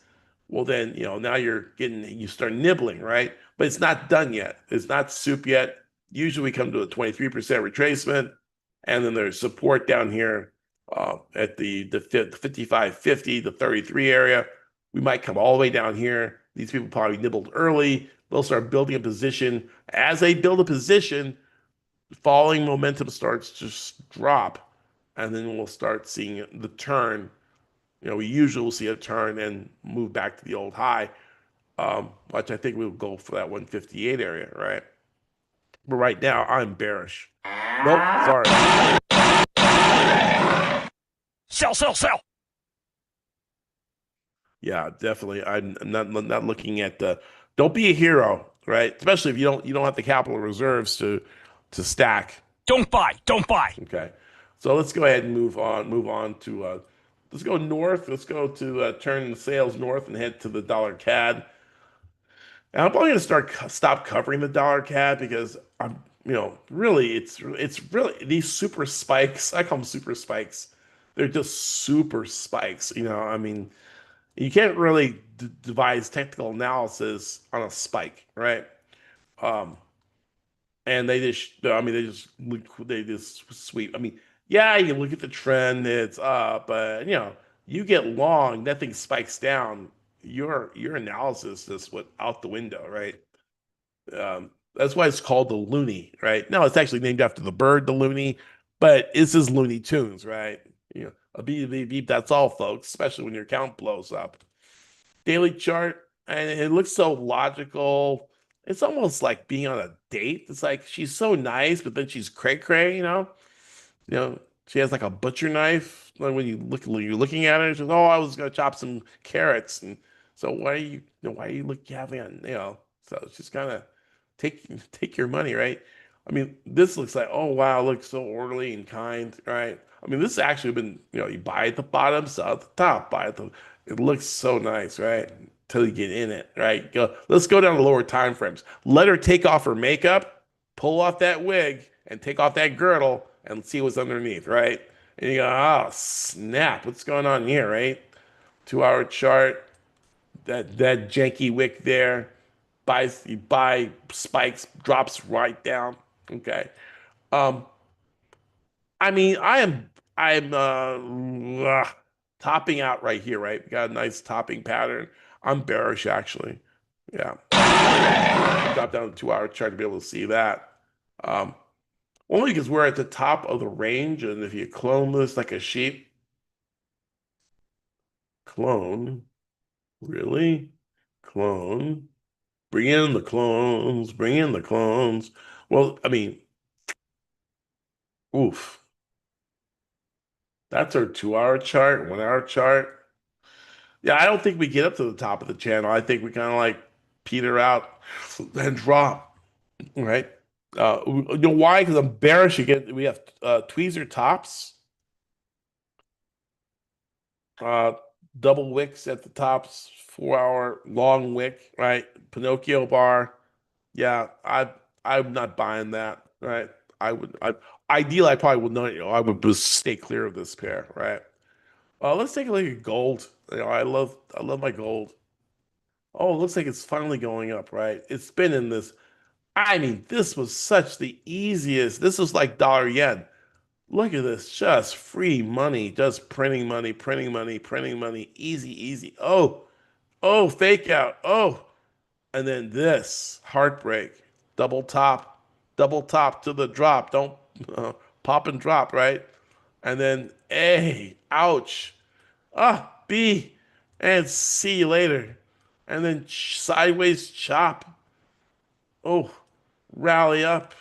Well, then, now you start nibbling, right? But it's not done yet. It's not soup yet. Usually we come to a 23% retracement, and then there's support down here at the 55.50, the 33 area. We might come all the way down here. These people probably nibbled early. They'll start building a position. As they build a position, falling momentum starts to drop, and then we'll start seeing the turn. We usually will see a turn and move back to the old high, which I think we'll go for that 158 area, right? But right now, I'm bearish. Nope, sorry. Sell, sell, sell. Yeah, definitely. I'm not looking at the. Don't be a hero, right? Especially if you don't have the capital reserves to stack. Don't buy, don't buy. Okay, so let's go ahead and move on. Move on to let's go north. Let's go to turn the sails north and head to the dollar CAD. And I'm probably going to stop covering the dollar CAD because really, it's really these super spikes. I call them super spikes. They're just super spikes. I mean, you can't really devise technical analysis on a spike, right? Um, and they just sweep. I mean, yeah, you look at the trend, it's up, but you get long, that thing spikes down. Your analysis is what out the window, right? That's why it's called the loony, right? No, it's actually named after the bird, the loony, but this is Looney Tunes, right? A beep, beep, beep, that's all, folks, especially when your account blows up. Daily chart, and it looks so logical. It's almost like being on a date. It's like she's so nice, but then she's cray cray, You know, she has like a butcher knife. Like when you're looking at her, she's like, "Oh, I was gonna chop some carrots." And so why are you having So she's kind of take your money, right? I mean, this looks like, oh wow, looks so orderly and kind, right? I mean, this has actually been, you buy at the bottom, sell at the top, buy at the, it looks so nice, right? Until you get in it, right? Let's go down to lower time frames. Let her take off her makeup, pull off that wig, and take off that girdle and see what's underneath, right? And you go, oh, snap, what's going on here, right? 2 hour chart, that janky wick there, you buy spikes, drops right down. Okay. Um, I mean, I'm topping out right here, right? We got a nice topping pattern. I'm bearish actually. Yeah. Drop down the 2 hour chart to be able to see that. Um, Only because we're at the top of the range, and if you clone this like a sheep, clone, really? Clone. Bring in the clones, bring in the clones. Well, I mean, oof. That's our 2 hour chart, 1 hour chart. Yeah, I don't think we get up to the top of the channel. I think we kind of like peter out and drop, right? You know why? Because I'm bearish again. We have tweezer tops, uh, double wicks at the tops, 4 hour long wick, right? Pinocchio bar. Yeah, I'm not buying that, right? Ideally I probably would not, I would just stay clear of this pair, right? Let's take a look at gold. I love my gold. Oh, it looks like it's finally going up, right? It's been in this. I mean, this was such the easiest. This was like dollar yen. Look at this, just free money, just printing money, printing money, printing money. Easy, easy. Oh, fake out. Oh, and then this heartbreak, double top to the drop. Don't uh, pop and drop, right? And then A, ouch. B, and see you later. And then sideways chop. Oh, rally up.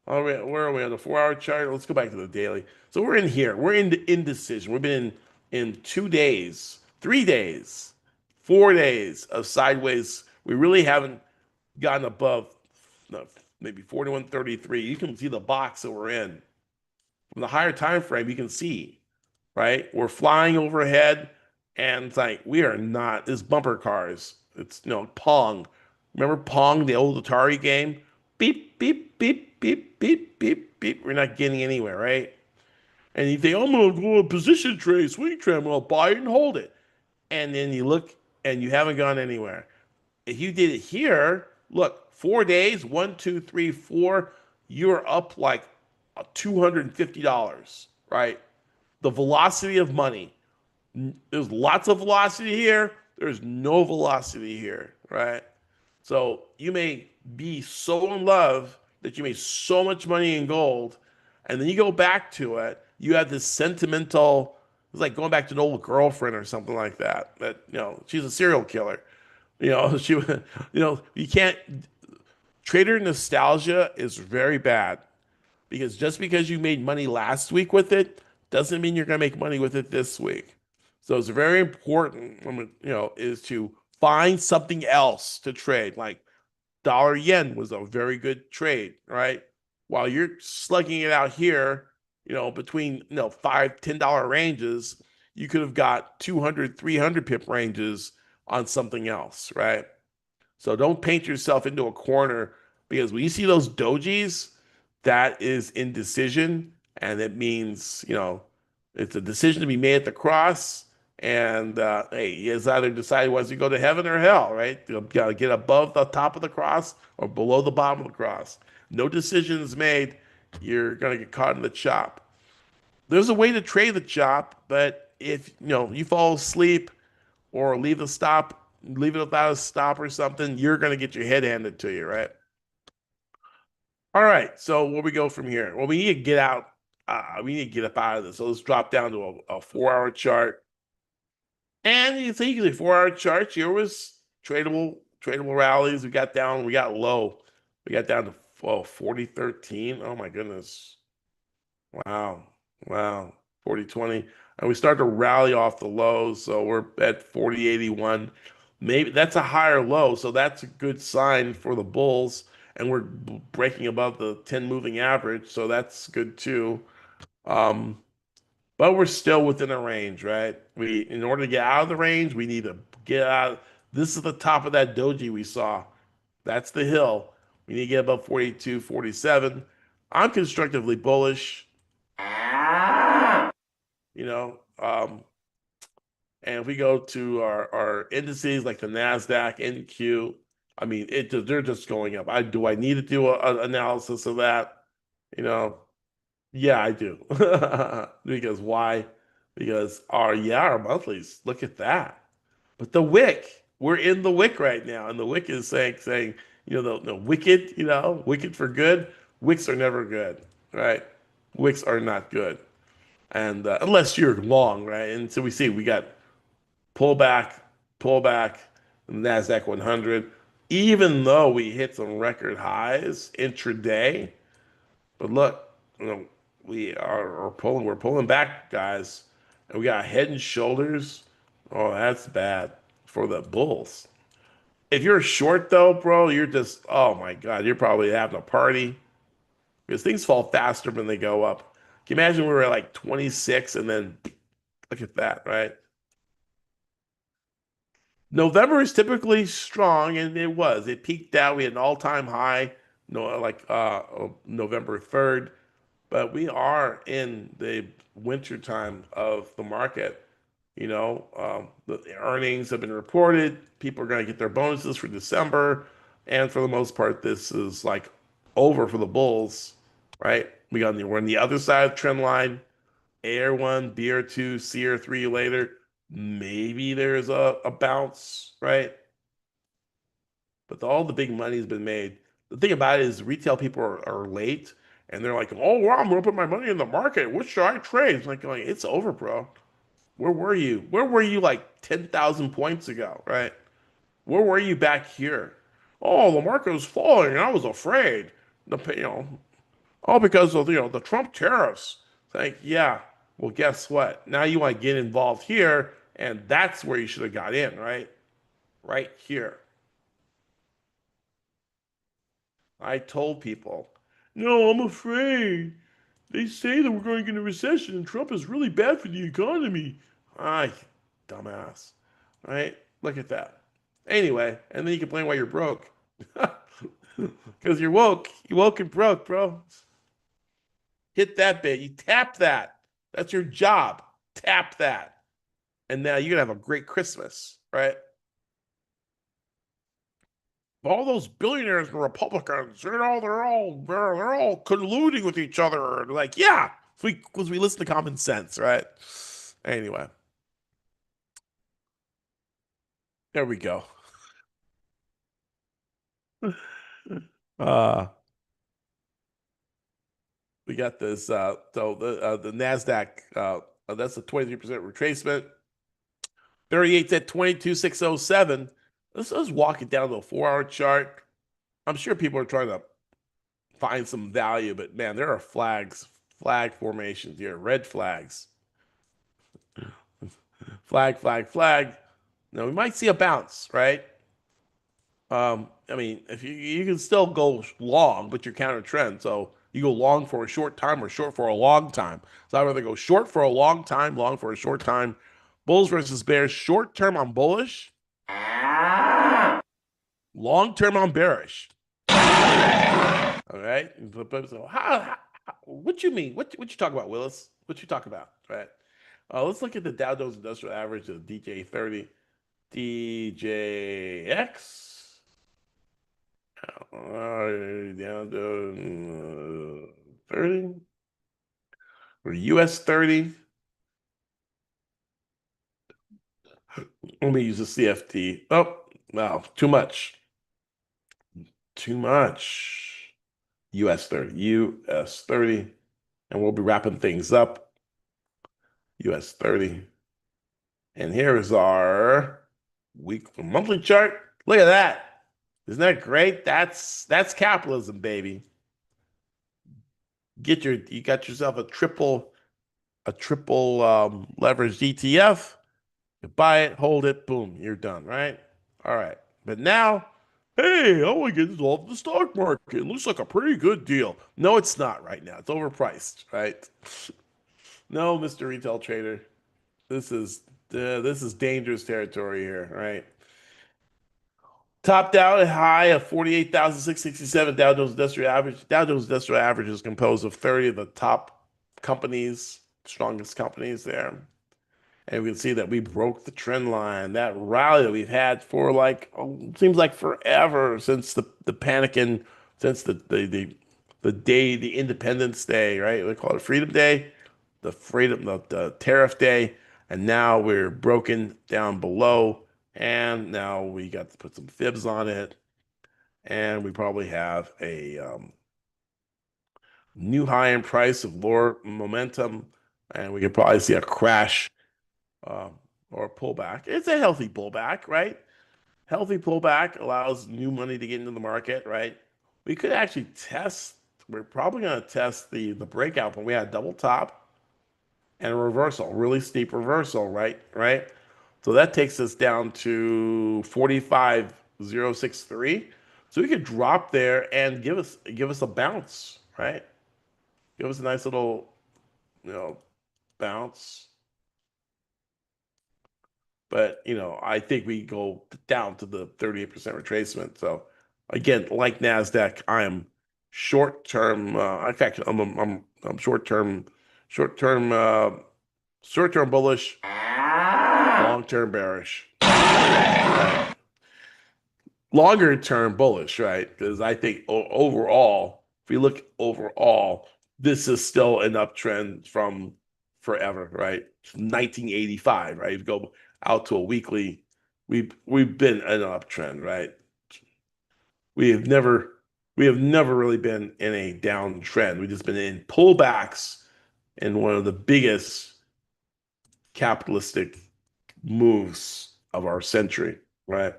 All right, where are we on the 4 hour chart? Let's go back to the daily. So we're in here. We're in the indecision. We've been in 2 days, 3 days, 4 days of sideways. We really haven't gotten above no, maybe 41.33. You can see the box that we're in. From the higher time frame, you can see, right? We're flying overhead, and it's like we are not. This bumper cars. It's Pong. Remember Pong, the old Atari game? Beep beep beep beep beep beep beep. We're not getting anywhere, right? And you think, I'm gonna go a position trade, swing trade. I'm gonna buy it and hold it. And then you look, and you haven't gone anywhere. If you did it here, look, 4 days, one, two, three, four, you're up like $250, right? The velocity of money. There's lots of velocity here. There's no velocity here, right? So you may be so in love that you made so much money in gold, and then you go back to it. You have this sentimental, it's like going back to an old girlfriend or something like that. That she's a serial killer. You can't. Trader nostalgia is very bad because just because you made money last week with it doesn't mean you're going to make money with it this week. So it's very important, is to find something else to trade. Like dollar yen was a very good trade, right? While you're slugging it out here, between $5, $10 ranges, you could have got 200, 300 pip ranges on something else, right? So don't paint yourself into a corner because when you see those dojis, that is indecision, and it means it's a decision to be made at the cross. And hey, he has either decided whether to go to heaven or hell, right? You got to get above the top of the cross or below the bottom of the cross. No decisions made, you're gonna get caught in the chop. There's a way to trade the chop, but if you fall asleep or leave it without a stop or something, you're gonna get your head handed to you, right? All right, so where we go from here? Well, we need to get out. We need to get up out of this. So let's drop down to a 4 hour chart. And you think the 4 hour chart here was tradable rallies. We got down, we got low. We got down to 40.13. Oh my goodness. Wow. Wow. 40.20. And we start to rally off the lows. So we're at 40.81. Maybe that's a higher low. So that's a good sign for the bulls. And we're breaking above the 10 moving average. So that's good too. Um, but we're still within a range, right? In order to get out of the range, we need to get out. This is the top of that doji we saw. That's the hill. We need to get above 42, 47. I'm constructively bullish, you know. And if we go to our indices like the NASDAQ, NQ, I mean, they're just going up. Do I need to do an analysis of that? You know, yeah, I do. Because why? Because our monthlies, look at that. But the wick, we're in the wick right now, and the wick is saying, the wicked, wicked for good. Wicks are never good, right? Wicks are not good, and unless you're long, right? And so we got pullback, pullback, Nasdaq 100. Even though we hit some record highs intraday, but look, we're pulling back, guys, and we got head and shoulders. Oh, that's bad for the bulls. If you're short though, bro, you're just, oh my God, you're probably having a party because things fall faster when they go up. Can you imagine we were at like 26 and then look at that, right? November is typically strong, and it was. It peaked out. We had an all-time high, no, like November 3rd. But we are in the winter time of the market. The earnings have been reported. People are going to get their bonuses for December. And for the most part, this is like over for the bulls, right? We're on the other side of the trend line. AR1, BR2, CR3 later. Maybe there's a bounce, right? But all the big money has been made. The thing about it is retail people are late and they're like, oh, wow, I'm gonna put my money in the market. What should I trade? It's like going, it's over, bro. Where were you? Where were you like 10,000 points ago, right? Where were you back here? Oh, the market was falling and I was afraid. All because of the Trump tariffs. It's like, yeah, well, guess what? Now you want to get involved here, and that's where you should have got in, right? Right here. I told people, no, I'm afraid. They say that we're going to get a recession and Trump is really bad for the economy. Ay, dumbass. Right? Look at that. Anyway, and then you complain why you're broke. Because you're woke. You woke and broke, bro. Hit that bit. You tap that. That's your job. Tap that. And now you're gonna have a great Christmas, right? All those billionaires and Republicans, they're all colluding with each other. Like, yeah, because we listen to common sense, right? Anyway, there we go. Uh, we got this. So the Nasdaq. That's a 23% retracement. 38's at 22,607. Let's walk it down to a 4-hour chart. I'm sure people are trying to find some value, but man, there are flag formations here, red flags, flag, flag, flag. Now we might see a bounce, right? I mean, if you can still go long, but you're counter trend, so you go long for a short time or short for a long time. So I'd rather go short for a long time, long for a short time. Bulls versus Bears. Short term, I'm bullish. Long term, I'm bearish. All right. So what you mean? What you talk about, Willis? What you talk about? Right. Let's look at the Dow Jones Industrial Average, the DJ 30, DJX. Down to 30 or US 30. Let me use the CFT. Oh, wow, too much. Too much. US 30. US 30. And we'll be wrapping things up. US 30. And here is our monthly chart. Look at that. Isn't that great? That's capitalism, baby. You got yourself a triple leveraged ETF. You buy it, hold it, boom, you're done, right? All right. But now, hey, I want to get involved in the stock market. It looks like a pretty good deal. No, it's not right now. It's overpriced, right? No, Mr. Retail Trader. This is dangerous territory here, right? Topped out at high of 48,667 Dow Jones Industrial Average. Dow Jones Industrial Average is composed of 30 of the top companies, strongest companies there. And we can see that we broke the trend line. That rally that we've had for like, seems like forever since the panic and since the day, the Independence Day, right? We call it Freedom Day, the tariff day, and now we're broken down below, and now we got to put some fibs on it, and we probably have a new high in price of lower momentum, and we could probably see a crash uh, or a pullback. It's a healthy pullback, right? Healthy pullback allows new money to get into the market, right? We could actually test. We're probably going to test the breakout point. We had a double top and a reversal, really steep reversal, right? Right. So that takes us down to 45,063. So we could drop there and give us a bounce, right? Give us a nice little, bounce. But, I think we go down to the 38% retracement. So again, like NASDAQ, I am short term. In fact, I'm short term, short term bullish, long term bearish. Right. Longer term bullish, right? Because I think overall, if we look overall, this is still an uptrend from forever, right? 1985, right? If you go out to a weekly, we've been an uptrend, right? We have never we have never really been in a downtrend. We've just been in pullbacks in one of the biggest capitalistic moves of our century, right?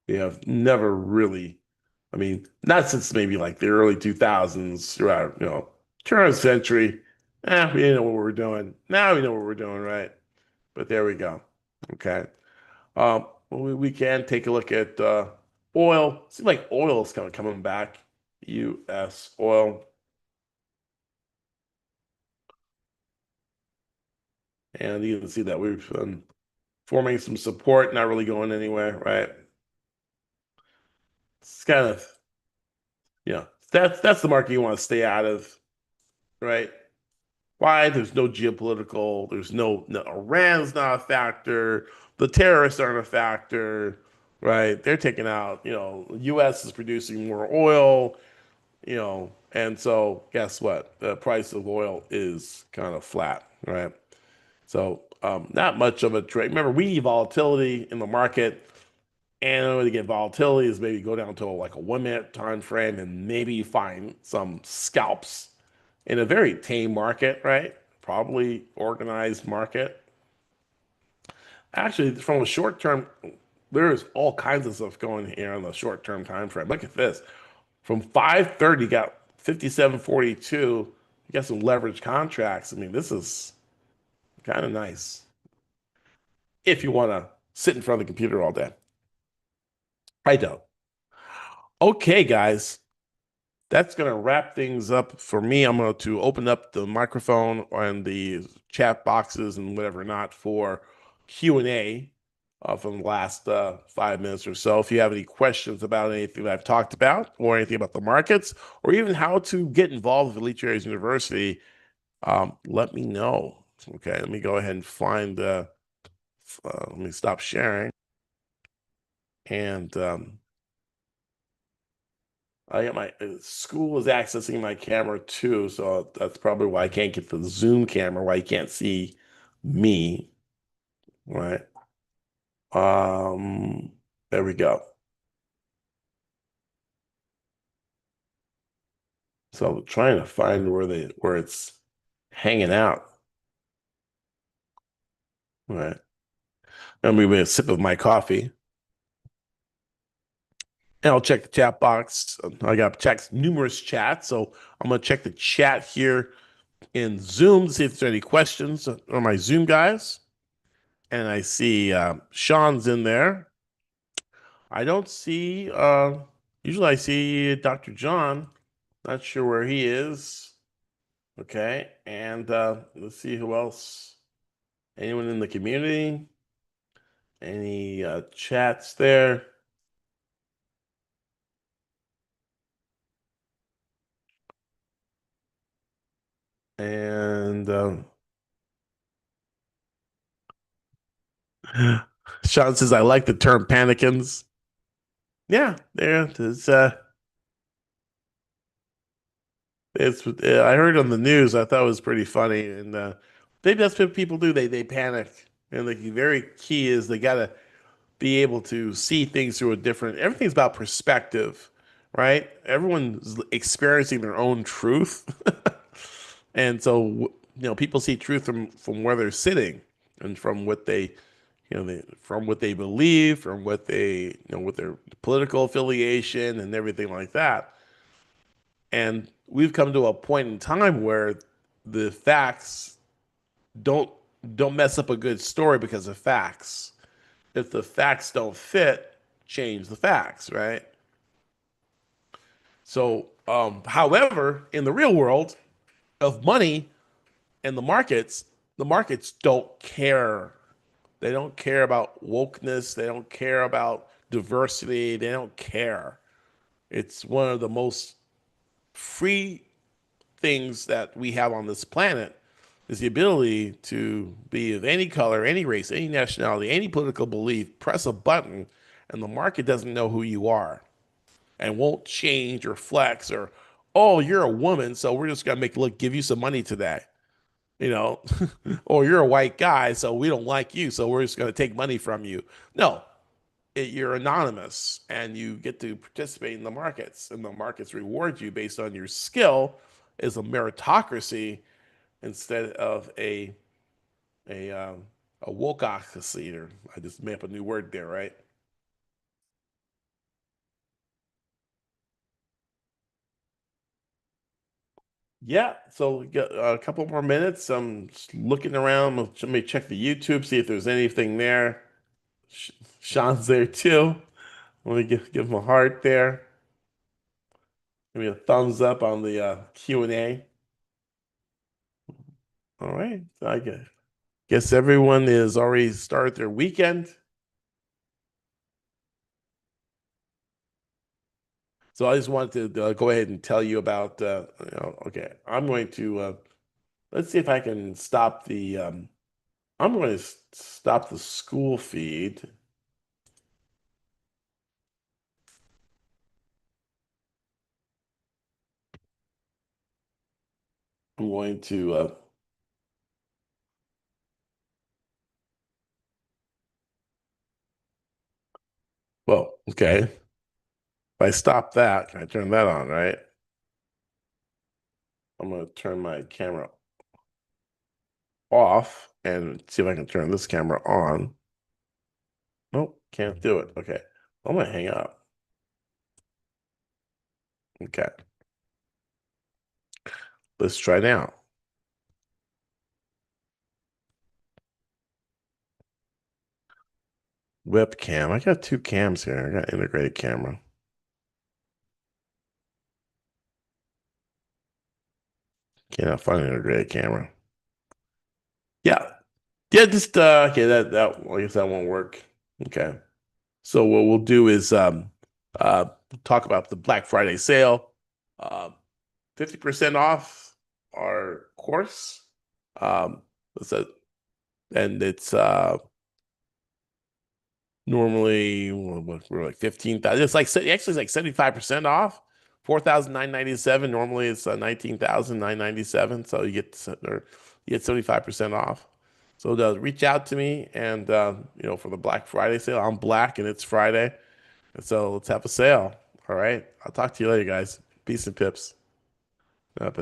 We have never really, I mean, not since maybe like the early 2000s throughout, turn of the century. We didn't know what we were doing. Now we know what we're doing, right? But there we go. Okay. We can take a look at oil. Seems like oil is kind of coming back. U.S. oil. And you can see that we've been forming some support, not really going anywhere, right? It's kind of, that's the market you want to stay out of, right? Why? There's no geopolitical, there's no Iran's not a factor, the terrorists aren't a factor, right? They're taking out, the US is producing more oil, and so guess what? The price of oil is kind of flat, right? So not much of a trade. Remember, we need volatility in the market, and the way to get volatility is maybe go down to like a 1 minute time frame and maybe find some scalps in a very tame market, right? Probably organized market. Actually, from a short term, there's all kinds of stuff going here on the short term time frame. Look at this. From 530, got 57.42. You got some leverage contracts. I mean, this is kind of nice if you want to sit in front of the computer all day. I don't. Okay, guys. That's going to wrap things up for me. I'm going to open up the microphone and the chat boxes and whatever not for Q&A from the last 5 minutes or so. If you have any questions about anything that I've talked about or anything about the markets or even how to get involved with Elite Traders University, let me know. Okay, let me go ahead and find, let me stop sharing. And I got my school is accessing my camera too, so that's probably why I can't get the Zoom camera, why you can't see me, right? There we go. So I'm trying to find where it's hanging out, right? I'm gonna a sip of my coffee, and I'll check the chat box. I got checked numerous chats, so I'm gonna check the chat here in Zoom to see if there's any questions on my Zoom guys. And I see Sean's in there. I don't see, usually I see Dr. John. Not sure where he is. Okay, and let's see who else. Anyone in the community? Any chats there? And Sean says, I like the term panicans. Yeah, there. I heard on the news. I thought it was pretty funny, and maybe that's what people do. They panic, and the very key is they gotta be able to see things through a different. Everything's about perspective, right? Everyone's experiencing their own truth, and so people see truth from where they're sitting and from what from what they believe, from what with their political affiliation and everything like that. And we've come to a point in time where the facts don't don't mess up a good story because of facts. If the facts don't fit, change the facts, right? So, however, in the real world of money and the markets don't care. They don't care about wokeness. They don't care about diversity. They don't care. It's one of the most free things that we have on this planet is the ability to be of any color, any race, any nationality, any political belief, press a button, and the market doesn't know who you are and won't change or flex or, oh, you're a woman, so we're just gonna give you some money today, you know, or you're a white guy, so we don't like you, so we're just gonna take money from you. No, you're anonymous and you get to participate in the markets, and the markets reward you based on your skill. Is a meritocracy instead of a a wokeocracy. Or I just made up a new word there, right? Yeah. So we got a couple more minutes. I'm just looking around. Let me check the YouTube, see if there's anything there. Sean's there too. Let me give him a heart there. Give me a thumbs up on the Q&A. All right. I guess everyone is already started their weekend. So I just wanted to go ahead and tell you about, okay, I'm going to, let's see if I can stop the, I'm going to stop the school feed. I'm going to, well, okay. If I stop that, can I turn that on, right? I'm going to turn my camera off and see if I can turn this camera on. Nope, can't do it. Okay. I'm going to hang up. Okay. Let's try now. Webcam. I got two cams here. I got integrated camera. Cannot find an integrated camera. Yeah. Yeah, just okay, that I guess that won't work. Okay. So what we'll do is uh talk about the Black Friday sale. 50% off our course. What's that? And it's normally we're like 15,000. It's like actually it's like 75% off. 4,997. Normally it's 19,997. So you get 75% off. So reach out to me and for the Black Friday sale. I'm black and it's Friday. And so let's have a sale. All right. I'll talk to you later, guys. Peace and pips. Let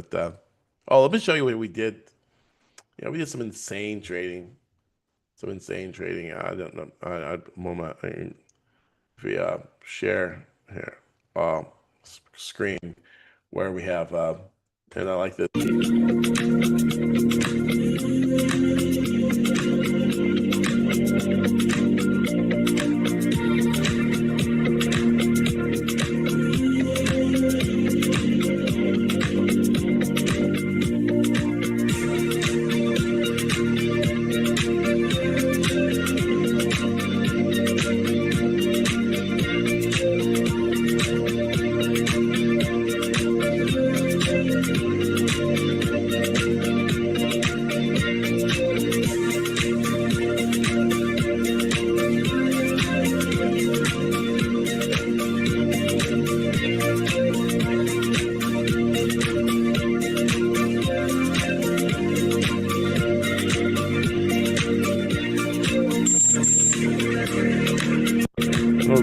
me show you what we did. Yeah, we did some insane trading. Some insane trading. I don't know. Moment. If we share here, screen where we have, and I like this.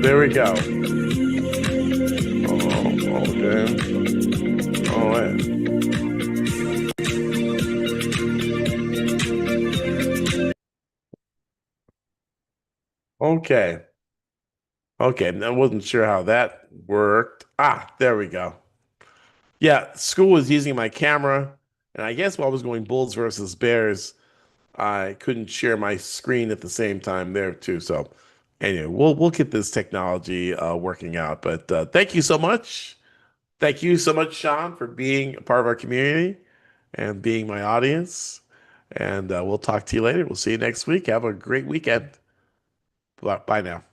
there we go. Oh, okay. Oh, yeah. Okay. Okay. I wasn't sure how that worked. Ah, there we go. Yeah, school was using my camera, and I guess while I was going Bulls versus Bears, I couldn't share my screen at the same time there too. So anyway, we'll get this technology working out. But thank you so much. Thank you so much, Sean, for being a part of our community and being my audience. And we'll talk to you later. We'll see you next week. Have a great weekend. Bye now.